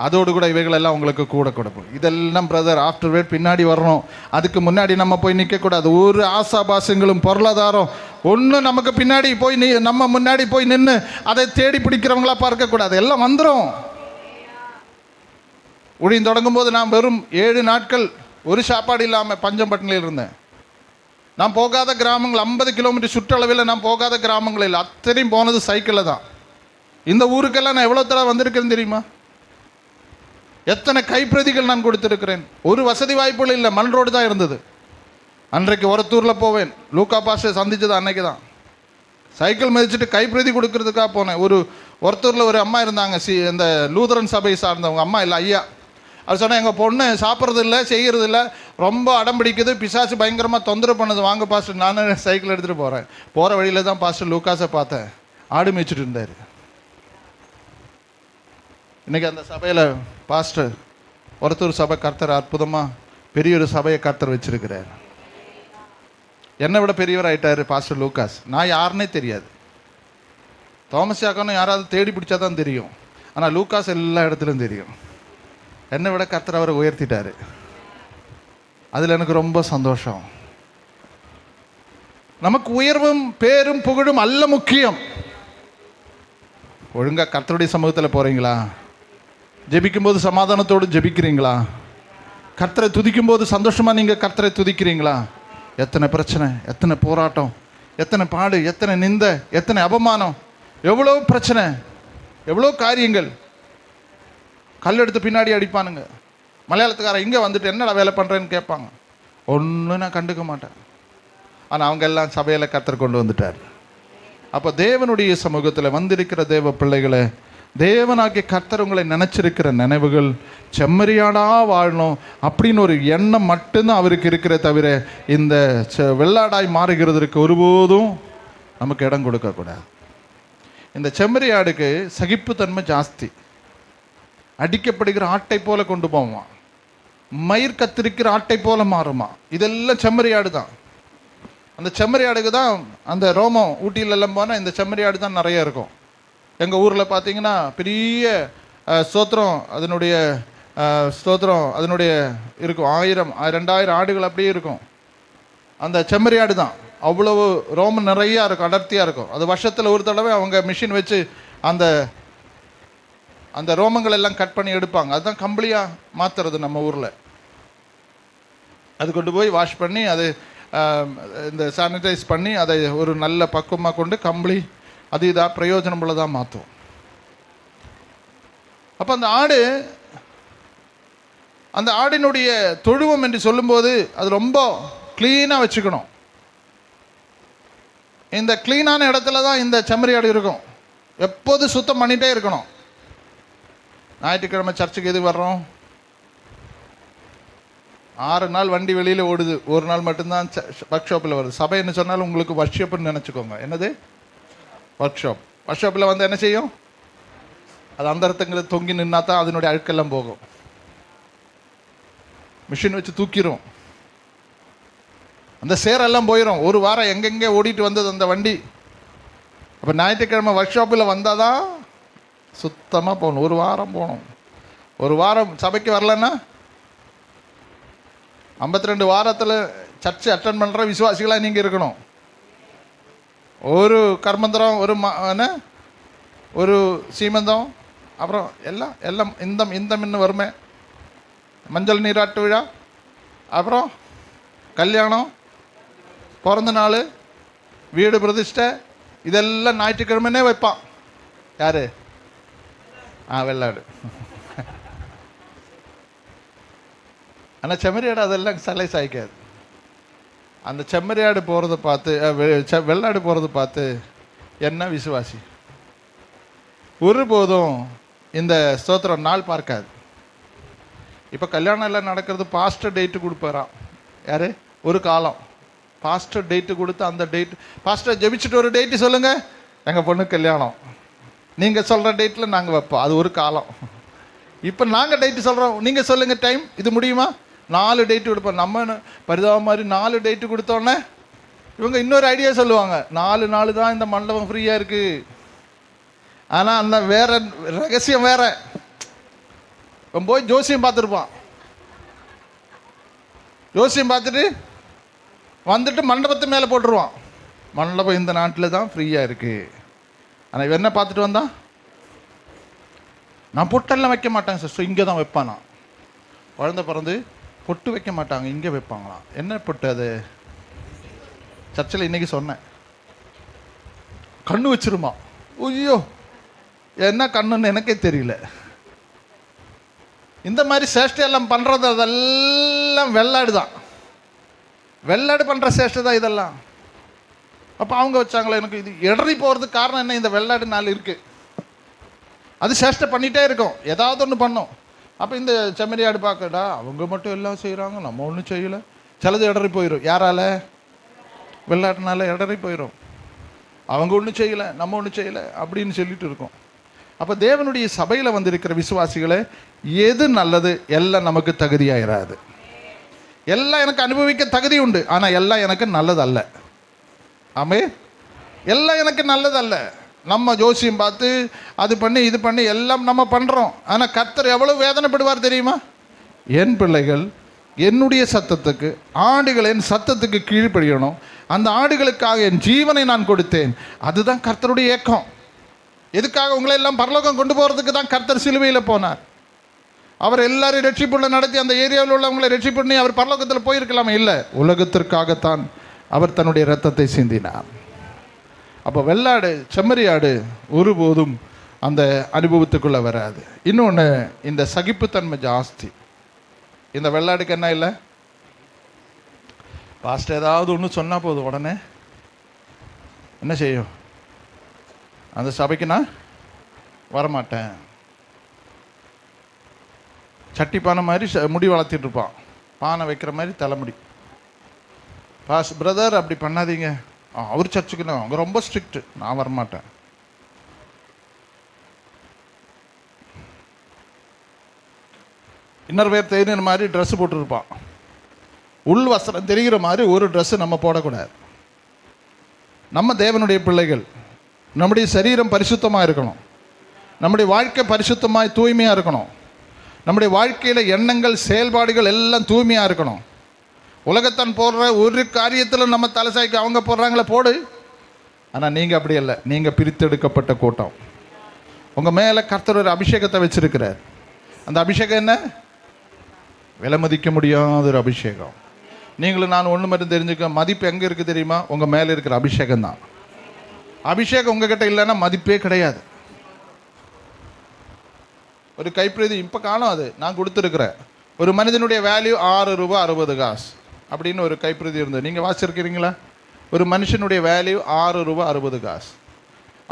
அதோடு கூட இவைகளெல்லாம் உங்களுக்கு கூட கொடுப்போம். இதெல்லாம் பிரதர் ஆஃப்டர்வேர்ட் பின்னாடி வரணும். அதுக்கு முன்னாடி நம்ம போய் நிற்கக்கூடாது. ஒரு ஆசாபாசங்களும் பொருளாதாரம் ஒன்றும் நமக்கு பின்னாடி போய் நம்ம முன்னாடி போய் நின்று அதை தேடி பிடிக்கிறவங்களா பார்க்கக்கூடாது. எல்லாம் வந்துடும். ஊழியம் தொடங்கும் போது நான் வெறும் 7 நாட்கள் ஒரு சாப்பாடு இல்லாமல் பஞ்சம்பட்டினில் இருந்தேன். நான் போகாத கிராமங்கள் 50 கிலோமீட்டர் சுற்றளவில் நான் போகாத கிராமங்கள் இல்லை. அத்தனையும் போனது சைக்கிளில் தான். இந்த ஊருக்கெல்லாம் நான் எவ்வளோ தடவை வந்திருக்கேன்னு தெரியுமா? எத்தனை கைப்பிரதிகள் நான் கொடுத்துருக்கிறேன். ஒரு வசதி வாய்ப்புகள் இல்லை, மண் ரோடு தான் இருந்தது. அன்றைக்கு ஒரத்தூரில் போவேன், லூக்கா பாஸ்டர் சந்திச்சது அன்னைக்கு தான். சைக்கிள் மிதிச்சுட்டு கைப்பிரதி கொடுக்கறதுக்காக போனேன். ஒருத்தூரில் ஒரு அம்மா இருந்தாங்க, இந்த லூதரன் சபை சார்ந்தவங்க. அம்மா இல்லை, ஐயா. அவர் சொன்னால் எங்கள் பொண்ணு சாப்பிட்றது இல்லை, செய்கிறது இல்லை, ரொம்ப அடம் பிடிக்குது, பிசாசு பயங்கரமாக தொந்தரவு பண்ணுது, வாங்க பாஸ்டர். நானும் சைக்கிள் எடுத்துகிட்டு போகிறேன். போகிற வழியில் தான் பாஸ்டர் லூக்காஸை பார்த்தேன். ஆடு மேய்ச்சிட்டு இருந்தார். இன்றைக்கி அந்த சபையில் பாஸ்டர் ஒருத்தர் சபை கர்த்தர் அற்புதமாக பெரிய ஒரு சபையை கர்த்தர் வச்சிருக்கிறார். என்னை விட பெரியவர் ஆகிட்டார் பாஸ்டர் லூக்காஸ். நான் யாருன்னே தெரியாது. தோமஸ் யாக்கன்னு யாராவது தேடி பிடிச்சா தான் தெரியும். ஆனால் லூக்காஸ் எல்லா இடத்துலையும் தெரியும். என்னை விட கர்த்தர் அவரை உயர்த்திட்டார். அதில் எனக்கு ரொம்ப சந்தோஷம். நமக்கு உயர்வும் பேரும் புகழும் அல்ல முக்கியம். ஒழுங்காக கர்த்தருடைய சமூகத்தில் போகிறீங்களா? ஜெபிக்கும்போது சமாதானத்தோடு ஜெபிக்கிறீங்களா? கர்த்தரை துதிக்கும்போது சந்தோஷமாக நீங்கள் கர்த்தரை துதிக்கிறீங்களா? எத்தனை பிரச்சனை, எத்தனை போராட்டம், எத்தனை பாடு, எத்தனை நிந்தை, எத்தனை அவமானம், எவ்வளோ பிரச்சனை, எவ்வளோ காரியங்கள். கல் எடுத்து பின்னாடி அடிப்பானுங்க. மலையாளத்துக்காரன் இங்கே வந்துட்டு என்னடா வேலை பண்ணுறேன்னு கேட்பாங்க. ஒன்றும் நான் கண்டுக்க மாட்டேன். ஆனால் அவங்க எல்லாம் சபையில் கர்த்தர் கொண்டு வந்துட்டார். அப்போ தேவனுடைய சமூகத்தில் வந்திருக்கிற தேவ பிள்ளைகளை, தேவனாகிய கர்த்தர் உங்களை நினச்சிருக்கிற நினைவுகள் செம்மறியாடா வாழணும் அப்படின்னு ஒரு எண்ணம் மட்டும்தான் அவருக்கு இருக்கிற தவிர இந்த வெள்ளாடாய் மாறுகிறதுக்கு ஒருபோதும் நமக்கு இடம் கொடுக்கக்கூடாது. இந்த செம்மறியாடுக்கு சகிப்புத்தன்மை ஜாஸ்தி. அடிக்கப்படுகிற ஆட்டை போல கொண்டு போவான், மயிர் கத்திரிக்கிற ஆட்டை போல மாறுமா. இதெல்லாம் செம்மறியாடு தான். அந்த செம்மறியாடுக்கு தான் அந்த ரோமம் ஊட்டியிலெல்லாம் போனால் இந்த செம்மறியாடு தான் நிறைய இருக்கும். எங்கள் ஊரில் பார்த்தீங்கன்னா பெரிய ஸ்தோத்திரம் அதனுடைய இருக்கும். 1000 2000 ஆடுகள் அப்படியே இருக்கும். அந்த செம்மறியாடு தான். அவ்வளவு ரோமம் நிறையா இருக்கும், அடர்த்தியாக இருக்கும். அது வருஷத்தில் ஒரு தடவை அவங்க மிஷின் வச்சு அந்த ரோமங்கள் எல்லாம் கட் பண்ணி எடுப்பாங்க. அதுதான் கம்பளியாக மாற்றுறது நம்ம ஊரில். அது கொண்டு போய் வாஷ் பண்ணி அது இந்த சானிடைஸ் பண்ணி அதை ஒரு நல்ல பக்குவமாக கொண்டு கம்பளி அது இதாக பிரயோஜனம் உள்ளதாக மாற்றும். அப்போ அந்த ஆடினுடைய தொழுவம் என்று சொல்லும்போது அது ரொம்ப க்ளீனாக வச்சுக்கணும். இந்த க்ளீனான இடத்துல தான் இந்த செம்மறியாடு இருக்கும். எப்போது சுத்தம் பண்ணிகிட்டே இருக்கணும். ஞாயிற்றுக்கிழமை சர்ச்சுக்கு எது வர்றோம்? 6 நாள் வண்டி வெளியில் ஓடுது, ஒரு நாள் மட்டும்தான் ஒர்க் ஷாப்பில் வருது. சபைன்னு சொன்னாலும் உங்களுக்கு ஒர்க் ஷாப்னு நினச்சிக்கோங்க. என்னது ஒர்க் ஷாப்? ஒர்க் ஷாப்பில் வந்து என்ன செய்யும்? அது அந்த இடத்துங்களை தொங்கி நின்னா தான் அதனுடைய அழுக்கெல்லாம் போகும். மிஷின் வச்சு தூக்கிடும், அந்த சேரெல்லாம் போயிடும். ஒரு வாரம் எங்கெங்கே ஓடிட்டு வந்தது அந்த வண்டி. அப்போ ஞாயிற்றுக்கிழமை ஒர்க் ஷாப்பில் வந்தால் தான் சுத்தமாக போகணும். ஒரு வாரம் போகணும். ஒரு வாரம் சபைக்கு வரலன்னா 52 வாரத்தில் சர்ச்சை அட்டன் பண்ணுற விசுவாசிகளாக நீங்கள் இருக்கணும். ஒரு கர்மந்திரம், ஒரு சீமந்தம், அப்புறம் எல்லாம் இந்த வருமே, மஞ்சள் நீராட்டு விழா, அப்புறம் கல்யாணம், பிறந்த நாள், வீடு பிரதிஷ்டை, இதெல்லாம் ஞாயிற்றுக்கிழமைனே வைப்பான். யார்? வெள்ளாடு. ஆனால் செம்மறியாடு அதெல்லாம் சலை சாய்க்காது. அந்த செம்மறியாடு போகிறத பார்த்து வெள்ளாடு போகிறத பார்த்து என்ன விசுவாசி ஒருபோதும் இந்த ஸ்தோத்திரம் நாள் பார்க்காது. இப்போ கல்யாணம் எல்லாம் நடக்கிறது பாஸ்டர் டேட்டு கொடுப்பாராம். யார்? ஒரு காலம் பாஸ்டர் டேட்டு கொடுத்து அந்த டேட்டு பாஸ்டர் ஜெபிச்சுட்டு ஒரு டேட்டு சொல்லுங்கள், எங்கள் பொண்ணு கல்யாணம். நீங்கள் சொல்கிற டேட்டில் நாங்கள் வைப்போம். அது ஒரு காலம். இப்போ நாங்கள் டேட்டு சொல்கிறோம், நீங்கள் சொல்லுங்கள் டைம், இது முடியுமா? 4 டேட்டு கொடுப்போம். நம்ம பரிதாபம் மாதிரி 4 டேட்டு கொடுத்தோன்னே இவங்க இன்னொரு ஐடியா சொல்லுவாங்க, 4 நாள் தான் இந்த மண்டபம் ஃப்ரீயாக இருக்குது. ஆனால் அந்த வேற ரகசியம் வேற. போய் ஜோசியம் பார்த்துருப்பான். ஜோசியம் பார்த்துட்டு வந்துட்டு மண்டபத்து மேலே போட்டுருவான், மண்டபம் இந்த நாட்டில் தான் ஃப்ரீயாக இருக்குது. ஆனால் இவன் என்ன பார்த்துட்டு வந்தான்? நான் பொட்டெல்லாம் வைக்க மாட்டேங்க சார், இங்கே தான் வைப்பானா. குழந்தை பிறந்து பொட்டு வைக்க மாட்டாங்க, இங்கே வைப்பாங்களாம். என்ன பொட்டு அது? சர்ச்சில் இன்றைக்கி சொன்னேன், கண்ணு வச்சிருமா. ஐயோ, என்ன கண்ணுன்னு எனக்கே தெரியல. இந்த மாதிரி சேஷ்டையெல்லாம் பண்ணுறது அதெல்லாம் வெள்ளாடு தான். வெள்ளாடு பண்ணுற சேஷ்டை தான் இதெல்லாம். அப்போ அவங்க வச்சாங்களே. எனக்கு இது இடறி போகிறதுக்கு காரணம் என்ன? இந்த வெள்ளாடு நாள் இருக்குது, அது சேஷ்டை பண்ணிகிட்டே இருக்கும், ஏதாவது ஒன்று பண்ணும். அப்போ இந்த செம்மறியாடு பார்க்கடா, அவங்க மட்டும் எல்லாம் செய்கிறாங்க, நம்ம ஒன்றும் செய்யலை. சிலது இடறி போயிடும். யாரால? வெள்ளாட்டுனால இடறி போயிடும். அவங்க ஒன்றும் செய்யலை, நம்ம ஒன்றும் செய்யலை அப்படின்னு சொல்லிட்டு இருக்கோம். அப்போ தேவனுடைய சபையில் வந்திருக்கிற விசுவாசிகளை எது நல்லது எல்லாம் நமக்கு தகுதியாயிராது. எல்லாம் எனக்கு அனுபவிக்க தகுதி உண்டு, ஆனால் எல்லாம் எனக்கு நல்லது அல்ல. ஆமே, எல்லாம் எனக்கு நல்லது அல்ல. நம்ம ஜோசியம் பார்த்து அது பண்ணி இது பண்ணி எல்லாம் நம்ம பண்ணுறோம். ஆனால் கர்த்தர் எவ்வளோ வேதனைப்படுவார் தெரியுமா? என் பிள்ளைகள் என்னுடைய சத்தத்துக்கு, ஆடுகள் என் சத்தத்துக்கு கீழ்ப்படியணும், அந்த ஆடுகளுக்காக என் ஜீவனை நான் கொடுத்தேன். அதுதான் கர்த்தருடைய ஏக்கம். எதுக்காக? உங்களை எல்லாம் பரலோகம் கொண்டு போகிறதுக்கு தான் கர்த்தர் சிலுவையில் போனார். அவர் எல்லாரையும் ரட்சிப்புள்ள நடத்தி அந்த ஏரியாவில் உள்ளவங்களை ரட்சிப்பு பண்ணி அவர் பரலோகத்தில் போயிருக்கலாமே? இல்லை, உலகத்திற்காகத்தான் அவர் தன்னுடைய இரத்தத்தை சிந்தினார். அப்போ வெள்ளாடு, செம்மறியாடு ஒருபோதும் அந்த அனுபவத்துக்குள்ளே வராது. இன்னொன்று, இந்த சகிப்புத்தன்மை ஜாஸ்தி. இந்த வெள்ளாடுக்கு என்ன இல்லை? பாஸ்டர் ஏதாவது ஒன்று சொன்னால் போதும், உடனே என்ன செய்யும்? அந்த சபைக்கு நான் வரமாட்டேன். சட்டி பானை மாதிரி முடி வளர்த்திட்டு இருப்பான், பானை வைக்கிற மாதிரி தலைமுடி. பிரதர் அப்படி பண்ணாதீங்க, அவர் சர்ச்சுக்கு அவங்க ரொம்ப ஸ்ட்ரிக்ட், நான் வரமாட்டேன். இன்னொரு பேர் தெரியுற மாதிரி ட்ரெஸ்ஸு போட்டுருப்பான், உள் வஸ்திரம் தெரிகிற மாதிரி ஒரு ட்ரெஸ்ஸு நம்ம போடக்கூடாது. நம்ம தேவனுடைய பிள்ளைகள், நம்முடைய சரீரம் பரிசுத்தமாக இருக்கணும், நம்முடைய வாழ்க்கை பரிசுத்தமாக தூய்மையாக இருக்கணும், நம்முடைய வாழ்க்கையில் எண்ணங்கள் செயல்பாடுகள் எல்லாம் தூய்மையாக இருக்கணும். உலகத்தான் போடுற ஒரு காரியத்தில் நம்ம தலைசாய்க்கு அவங்க போடுறாங்களே போடு. ஆனால் நீங்கள் அப்படி இல்லை, நீங்கள் பிரித்தெடுக்கப்பட்ட கூட்டம். உங்கள் மேலே கர்த்தர் ஒரு அபிஷேகத்தை வச்சிருக்கிறார். அந்த அபிஷேகம் என்ன? விலை மதிக்க முடியாத ஒரு அபிஷேகம். நீங்களும் நான் ஒன்று மட்டும் தெரிஞ்சுக்க, மதிப்பு எங்கே இருக்குது தெரியுமா? உங்கள் மேலே இருக்கிற அபிஷேகம் தான். அபிஷேகம் உங்ககிட்ட இல்லைன்னா மதிப்பே கிடையாது. ஒரு கைப்பிரதி இப்போ காணும், அது நான் கொடுத்துருக்குறேன். ஒரு மனிதனுடைய வேல்யூ ₹6.60 அப்படின்னு ஒரு கைப்பிரதி இருந்தது. நீங்கள் வாசிச்சிருக்கிறீங்களா? ஒரு மனுஷனுடைய வேல்யூ ₹6.60.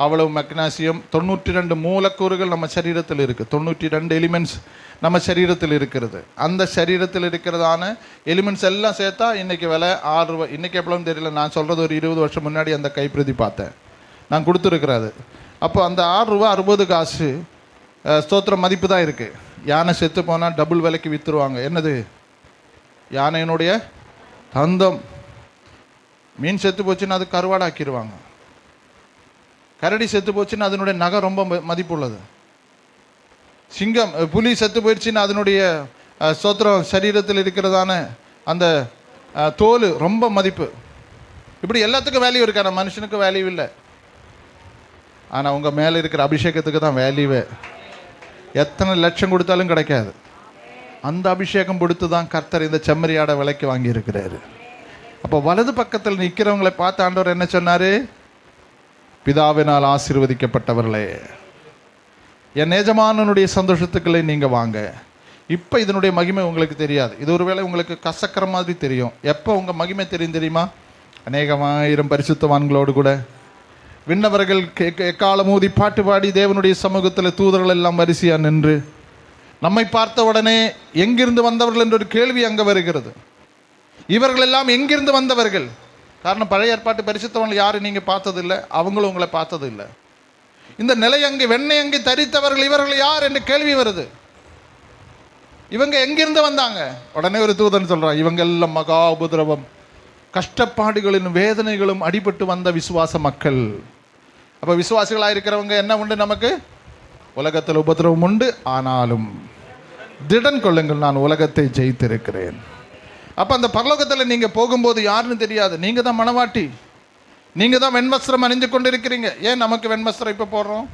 அவ்வளவு மெக்னீசியம், 92 மூலக்கூறுகள் நம்ம சரீரத்தில் இருக்குது, 92 எலிமெண்ட்ஸ் நம்ம சரீரத்தில் இருக்கிறது. அந்த சரீரத்தில் இருக்கிறதான எலிமெண்ட்ஸ் எல்லாம் சேர்த்தா இன்றைக்கி விலை ₹6. இன்றைக்கி எவ்வளோன்னு தெரியல, நான் சொல்கிறது ஒரு 20 வருஷம் முன்னாடி அந்த கைப்பிரதி பார்த்தேன், நான் கொடுத்துருக்குறாரு. அப்போ அந்த ₹6.60 ஸ்தோத்திர மதிப்பு தான் இருக்குது. யானை செத்து போனால் டபுள் விலைக்கு விற்றுருவாங்க. என்னது? யானையினுடைய தந்தம். மீன் செத்து போச்சுன்னா அது கருவாடாக்கிடுவாங்க. கரடி செத்து போச்சுன்னா அதனுடைய நகை ரொம்ப மதிப்புள்ளது. சிங்கம், புலி செத்து போயிடுச்சுன்னா அதனுடைய ஸ்தோத்திரம் சரீரத்தில் இருக்கிறதான அந்த தோல் ரொம்ப மதிப்பு. இப்படி எல்லாத்துக்கும் வேல்யூ இருக்கு, ஆனால் மனுஷனுக்கு வேல்யூ இல்லை. ஆனால் உங்கள் மேலே இருக்கிற அபிஷேகத்துக்கு தான் வேல்யூவே. எத்தனை லட்சம் கொடுத்தாலும் கிடைக்காது. அந்த அபிஷேகம் கொடுத்து தான் கர்த்தர் இந்த செம்மறியாடை விலைக்கு வாங்கியிருக்கிறாரு. அப்போ வலது பக்கத்தில் நிற்கிறவங்களை பார்த்து ஆண்டவர் என்ன சொன்னார்? பிதாவினால் ஆசீர்வதிக்கப்பட்டவர்களே, என் எஜமானனுடைய சந்தோஷத்துக்களை நீங்கள் வாங்க. இப்போ இதனுடைய மகிமை உங்களுக்கு தெரியாது. இது ஒருவேளை உங்களுக்கு கசக்கிற மாதிரி தெரியும். எப்போ உங்கள் மகிமை தெரியும் தெரியுமா? அநேகமாயிரம் பரிசுத்தவான்களோடு கூட விண்ணவர்கள் எக்காலம் ஊதி பாட்டு பாடி தேவனுடைய சமூகத்தில் தூதர்கள் எல்லாம் வரிசையாக நின்று நம்மை பார்த்த உடனே எங்கிருந்து வந்தவர்கள் என்ற ஒரு கேள்வி அங்கே வருகிறது. இவர்கள் எல்லாம் எங்கிருந்து வந்தவர்கள்? காரணம், பழைய ஏற்பாட்டு பரிசுத்தவர்கள் யாரும் நீங்கள் பார்த்ததில்லை, அவங்களும் உங்களை பார்த்ததில்லை. இந்த நிலையங்கி வெண்ணையங்கி தரித்தவர்கள் இவர்கள் யார் என்று கேள்வி வருது. இவங்க எங்கிருந்து வந்தாங்க? உடனே ஒரு தூதன் சொல்றான், இவங்க எல்லாம் மகா உபதிரவம், கஷ்டப்பாடுகளின் வேதனைகளும் அடிபட்டு வந்த விசுவாச மக்கள். அப்ப விசுவாசிகளாக இருக்கிறவங்க என்ன உண்டு? நமக்கு உலகத்தில் உபதிரவம் உண்டு, ஆனாலும் திடன் கொள்ளுங்கள், நான் உலகத்தை ஜெயித்திருக்கிறேன். அப்ப அந்த பரலோகத்தில் நீங்க போகும்போது யாருன்னு தெரியாது. நீங்க தான் மணவாட்டி, நீங்க தான் வெண்வஸ்திரம் அணிந்து கொண்டிருக்கிறீங்க. ஏன் நமக்கு வெண்வஸ்திரம் இப்ப போடுறோம்?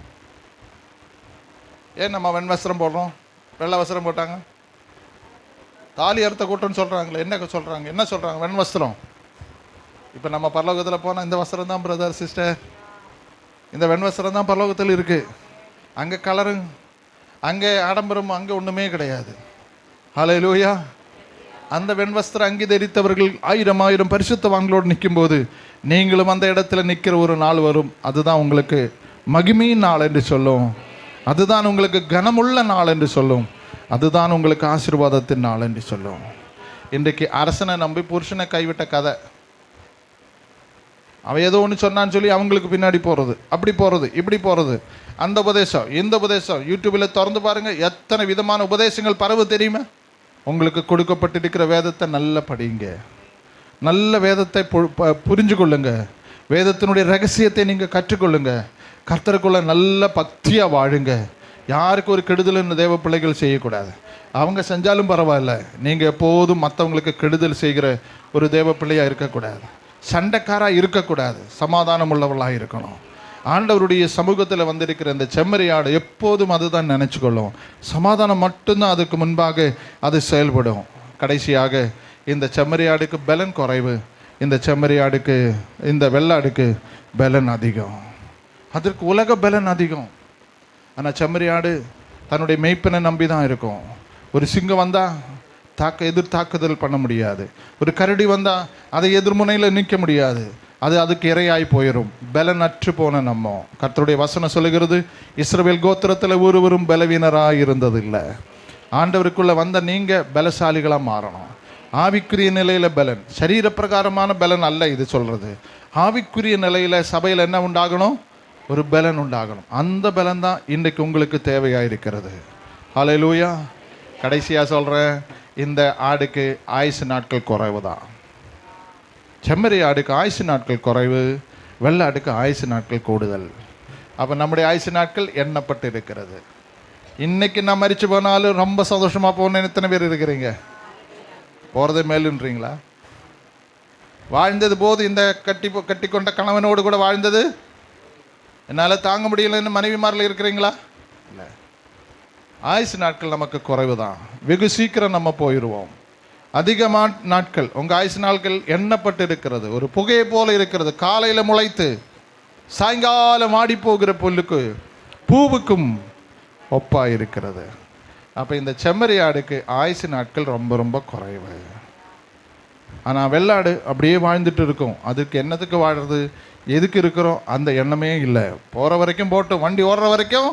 ஏன் நம்ம வெண்வஸ்திரம் போடுறோம்? வெள்ளை வஸ்திரம் போட்டாங்க, தாலி அறுத்த கூட்டம்னு சொல்றாங்களே, என்ன சொல்றாங்க? என்ன சொல்றாங்க? வெண்வஸ்திரம். இப்ப நம்ம பரலோகத்தில் போனால் இந்த வஸ்திரம் தான் பிரதர் சிஸ்டர், இந்த வெண்வஸ்திரம் தான் பரலோகத்தில் இருக்கு. அங்கே கலரும், அங்கே ஆடம்பரம், அங்கே ஒன்றுமே கிடையாது. ஹல்லேலூயா. அந்த வெண்வஸ்திரம் அங்கி தரித்தவர்கள் 1000 பரிசுத்தவான்களோடு நிற்கும் போது நீங்களும் அந்த இடத்துல நிற்கிற ஒரு நாள் வரும். அதுதான் உங்களுக்கு மகிமையின் நாள் என்று சொல்லும், அதுதான் உங்களுக்கு கனமுள்ள நாள் என்று சொல்லும், அதுதான் உங்களுக்கு ஆசீர்வாதத்தின் நாள் என்று சொல்லும். இன்றைக்கு அரசனை நம்பி புருஷனை கைவிட்ட கதை. அவன் ஏதோ ஒன்று சொன்னான்னு சொல்லி அவங்களுக்கு பின்னாடி போகிறது, அப்படி போகிறது, இப்படி போகிறது, அந்த உபதேசம், இந்த உபதேசம். யூடியூப்பில் திறந்து பாருங்கள், எத்தனை விதமான உபதேசங்கள் பரவு தெரியுமா? உங்களுக்கு கொடுக்கப்பட்டிருக்கிற வேதத்தை நல்லா படிங்க, நல்ல வேதத்தை புரிஞ்சு கொள்ளுங்க, வேதத்தினுடைய ரகசியத்தை நீங்கள் கற்றுக்கொள்ளுங்க, கர்த்தருக்குள்ள நல்ல பக்தியாக வாழுங்க. யாருக்கு ஒரு கெடுதல்னு தேவ பிள்ளைகள் செய்யக்கூடாது. அவங்க செஞ்சாலும் பரவாயில்ல, நீங்கள் எப்போதும் மற்றவங்களுக்கு கெடுதல் செய்கிற ஒரு தேவ பிள்ளையாக இருக்கக்கூடாது, சண்டைக்காராக இருக்கக்கூடாது, சமாதானம் உள்ளவர்களாக இருக்கணும். ஆண்டவருடைய சமூகத்தில் வந்திருக்கிற இந்த செம்மறியாடு எப்போதும் அதுதான் நினச்சிக்கொள்ளும். சமாதானம் மட்டும்தான் அதுக்கு முன்பாக அது செயல்படும். கடைசியாக இந்த செம்மறியாடுக்கு பலன் குறைவு, இந்த செம்மறியாடுக்கு, இந்த வெள்ளாடுக்கு பலன் அதிகம், அதற்கு உலக பலன் அதிகம். ஆனால் செம்மறியாடு தன்னுடைய மெய்ப்பனை நம்பி தான் இருக்கும். ஒரு சிங்கம் வந்தால் எதிர்த்தாக்குதல் பண்ண முடியாது, ஒரு கரடி வந்தால் அதை எதிர்முனையில் நிற்க முடியாது, அது அதுக்கு இரையாய் போயிடும். பலன் அற்று போன நம்ம கர்த்தருடைய வசனம் சொல்லுகிறது, இஸ்ரவேல் கோத்திரத்தில் ஒருவரும் பலவீனராக இருந்ததில்லை. ஆண்டவருக்குள்ளே வந்த நீங்கள் பலசாலிகளாக மாறணும். ஆவிக்குரிய நிலையில் பலன், சரீர பிரகாரமான பலன் அல்ல இது சொல்கிறது. ஆவிக்குரிய நிலையில் சபையில் என்ன உண்டாகணும்? ஒரு பலன் உண்டாகணும். அந்த பலன் தான் இன்றைக்கு உங்களுக்கு தேவையாக இருக்கிறது. ஹல்லேலூயா. கடைசியாக சொல்கிறேன், இந்த ஆடுக்கு ஆயுசு நாட்கள் குறைவு தான். செம்மறி ஆடுக்கு ஆயுசு நாட்கள் குறைவு, வெள்ளாடுக்கு ஆயுசு நாட்கள் கூடுதல். அப்போ நம்முடைய ஆயுசு நாட்கள் எண்ணப்பட்டு இருக்கிறது. இன்னைக்கு நான் மரிச்சு போனாலும் ரொம்ப சந்தோஷமாக போகணுன்னு எத்தனை பேர் இருக்கிறீங்க? போகிறதே மேலுன்றீங்களா? வாழ்ந்தது போது இந்த கட்டி கொண்ட கணவனோடு கூட வாழ்ந்தது என்னால் தாங்க முடியலன்னு மனைவிமாரில் இருக்கிறீங்களா? இல்லை. ஆயுசு நாட்கள் நமக்கு குறைவு தான். வெகு சீக்கிரம் நம்ம போயிடுவோம். அதிகமான நாட்கள் உங்கள் ஆயுசு நாட்கள் எண்ணப்பட்டு இருக்கிறது. ஒரு புகையை போல இருக்கிறது. காலையில் முளைத்து சாயங்காலம் ஆடி போகிற புல்லுக்கு பூவுக்கும் ஒப்பாக இருக்கிறது. அப்போ இந்த செம்மறி ஆடுக்கு ஆயுசு நாட்கள் ரொம்ப ரொம்ப குறைவு. ஆனால் வெள்ளாடு அப்படியே வாழ்ந்துட்டு இருக்கும். அதுக்கு என்னத்துக்கு வாடுறது, எதுக்கு இருக்கிறோம் அந்த எண்ணமே இல்லை. போகிற வரைக்கும் போட்டும், வண்டி ஓடுற வரைக்கும்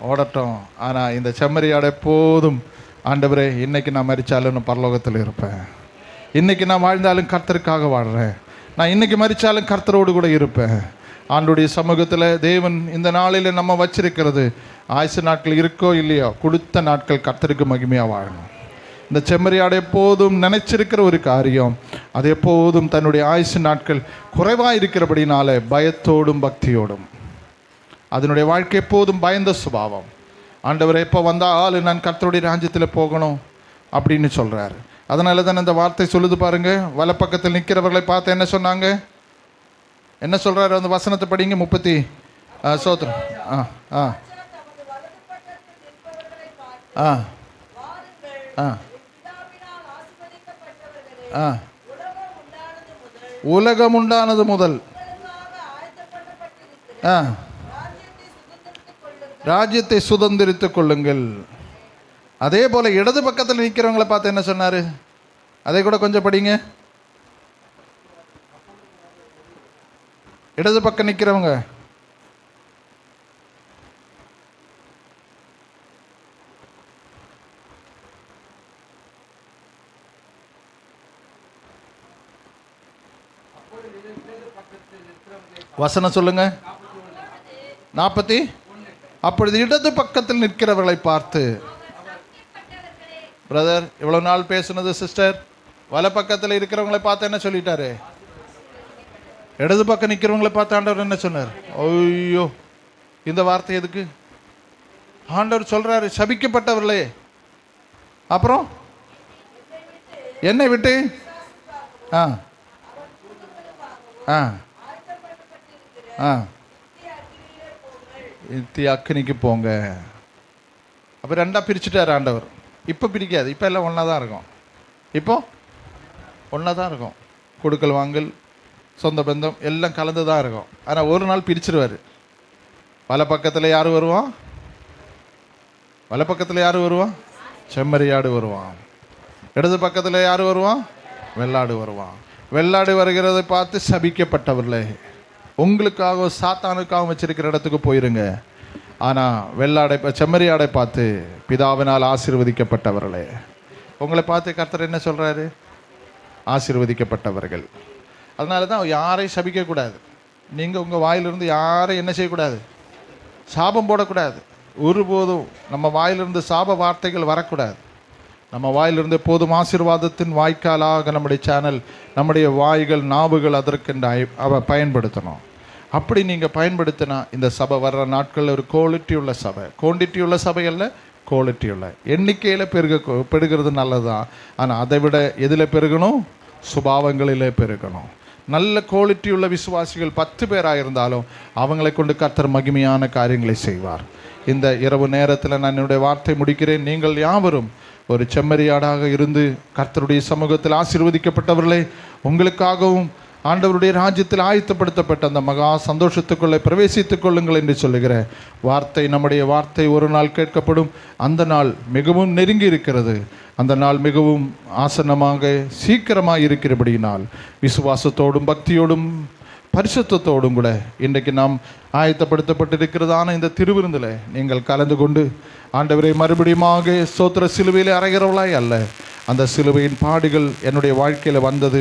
ஓடட்டும். ஆனால் இந்த செம்மறி ஆடு எப்போதும், ஆண்டவரே இன்னைக்கு நான் மரித்தாலும் நான் பரலோகத்தில் இருப்பேன், இன்னைக்கு நான் வாழ்ந்தாலும் கர்த்தருக்காக வாழ்கிறேன், நான் இன்னைக்கு மரித்தாலும் கர்த்தரோடு கூட இருப்பேன். ஆண்டுடைய சமூகத்தில் தேவன் இந்த நாளில் நம்ம வச்சிருக்கிறது ஆயுசு நாட்கள் இருக்கோ இல்லையோ, கொடுத்த நாட்கள் கர்த்தருக்கு மகிமையாக வாழணும். இந்த செம்மறியாடு எப்போதும் நினைச்சிருக்கிற ஒரு காரியம், அது எப்போதும் தன்னுடைய ஆயுசு நாட்கள் குறைவாக இருக்கிறபடினால பயத்தோடும் பக்தியோடும், அதனுடைய வாழ்க்கை எப்போதும் பயந்த சுபாவம். ஆண்டவர் எப்போ வந்தால் நான் கர்த்தருடைய ராஜ்யத்தில் போகணும் அப்படின்னு சொல்கிறார். அதனால தான் அந்த வார்த்தை சொல்லுது பாருங்க. வலப்பக்கத்தில் நிற்கிறவர்களை பார்த்து என்ன சொன்னாங்க, என்ன சொல்கிறாரு அந்த வசனத்தை படிங்க. 30 சோத்திரம். ஆ ஆ ஆ ஆ ஆ உலகம் உண்டானது முதல் ராஜ்யத்தை சுதந்திரித்துக் கொள்ளுங்கள். அதே போல இடது பக்கத்தில் நிற்கிறவங்களை பார்த்து என்ன சொன்னாரு, அதை கூட கொஞ்சம் படிங்க. இடது பக்கம் நிற்கிறவங்க வசனம் சொல்லுங்க. 40. அப்பொழுது இடது பக்கத்தில் நிற்கிறவர்களை பார்த்து, பிரதர் இவ்வளவு நாள் பேசுனது சிஸ்டர், வல பக்கத்தில் இருக்கிறவங்களை பார்த்து என்ன சொல்லிட்டாரு? இடது பக்கம் நிற்கிறவங்களை பார்த்து ஆண்டவர் என்ன சொன்னார்? ஐயோ, இந்த வார்த்தை எதுக்கு? ஆண்டவர் சொல்றாரு, சபிக்கப்பட்டவர்களே, அப்புறம் என்னை விட்டு ஆ ஆ ஆ அக்கினிக்கு போங்க. அப்போ ரெண்டாக பிரிச்சுட்டார் ஆண்டவர். இப்போ பிரிக்காது, இப்போ எல்லாம் ஒன்றா தான் இருக்கும். இப்போ ஒன்றா தான் இருக்கும். கொடுக்கல் வாங்கல், சொந்த பந்தம் எல்லாம் கலந்து தான் இருக்கும். ஆனால் ஒரு நாள் பிரிச்சிருவார். வல பக்கத்தில் யார் வருவான்? வல பக்கத்தில் யார் வருவான்? செம்மறியாடு வருவான். இடது பக்கத்தில் யார் வருவான்? வெள்ளாடு வருவான். வெள்ளாடு வருகிறதை பார்த்து சபிக்கப்பட்டவர்களே, உங்களுக்காகவும் சாத்தானுக்காகவும் வச்சிருக்கிற இடத்துக்கு போயிருங்க. ஆனால் வெள்ளாடை செம்மறியாடை பார்த்து பிதாவினால் ஆசீர்வதிக்கப்பட்டவர்களே, உங்களை பார்த்து கர்த்தர் என்ன சொல்கிறாரு? ஆசீர்வதிக்கப்பட்டவர்கள். அதனால தான் யாரையும் சபிக்கக்கூடாது. நீங்கள் உங்கள் வாயிலிருந்து யாரையும் என்ன செய்யக்கூடாது? சாபம் போடக்கூடாது. ஒருபோதும் நம்ம வாயிலிருந்து சாப வார்த்தைகள் வரக்கூடாது. நம்ம வாயிலிருந்து எப்போதும் ஆசீர்வாதத்தின் வாய்க்காலாக நம்முடைய சேனல், நம்முடைய வாய்கள், நாவுகள் அதற்கு பயன்படுத்தணும். அப்படி நீங்கள் பயன்படுத்தினா இந்த சபை வர்ற நாட்களில் ஒரு குவாலிட்டி உள்ள சபை. குவான்டிட்டி உள்ள சபை அல்ல, குவாலிட்டி உள்ள. எண்ணிக்கையில் பெருகிறது நல்லது தான். ஆனால் அதை விட எதில் பெருகணும்? சுபாவங்களிலே பெருகணும். நல்ல குவாலிட்டி உள்ள விசுவாசிகள் 10 பேராக இருந்தாலும் அவங்களை கொண்டு கர்த்தர் மகிமையான காரியங்களை செய்வார். இந்த இரவு நேரத்தில் நான் என்னுடைய வார்த்தை முடிக்கிறேன். நீங்கள் யாவரும் ஒரு செம்மறியாடாக இருந்து கர்த்தருடைய சமூகத்தில் ஆசீர்வதிக்கப்பட்டவர்களே, உங்களுக்காகவும் ஆண்டவருடைய ராஜ்யத்தில் ஆயத்தப்படுத்தப்பட்ட அந்த மகா சந்தோஷத்துக்குள்ளே பிரவேசித்துக் கொள்ளுங்கள் என்று சொல்லுகிற வார்த்தை, நம்முடைய வார்த்தை ஒரு நாள் கேட்கப்படும். அந்த நாள் மிகவும் நெருங்கி இருக்கிறது. அந்த நாள் மிகவும் ஆசன்னமாக சீக்கிரமாக இருக்கிறபடியினால் விசுவாசத்தோடும் பக்தியோடும் பரிசுத்தத்தோடும் கூட இன்றைக்கு நாம் ஆயத்தப்படுத்தப்பட்டிருக்கிறதான இந்த திருவிருந்தில் நீங்கள் கலந்து கொண்டு ஆண்டவரை மறுபடியுமாக ஸ்தோத்திர சிலுவையில் அறைகிறவளாய் அல்ல, அந்த சிலுவையின் பாடுகள் என்னுடைய வாழ்க்கையில் வந்தது,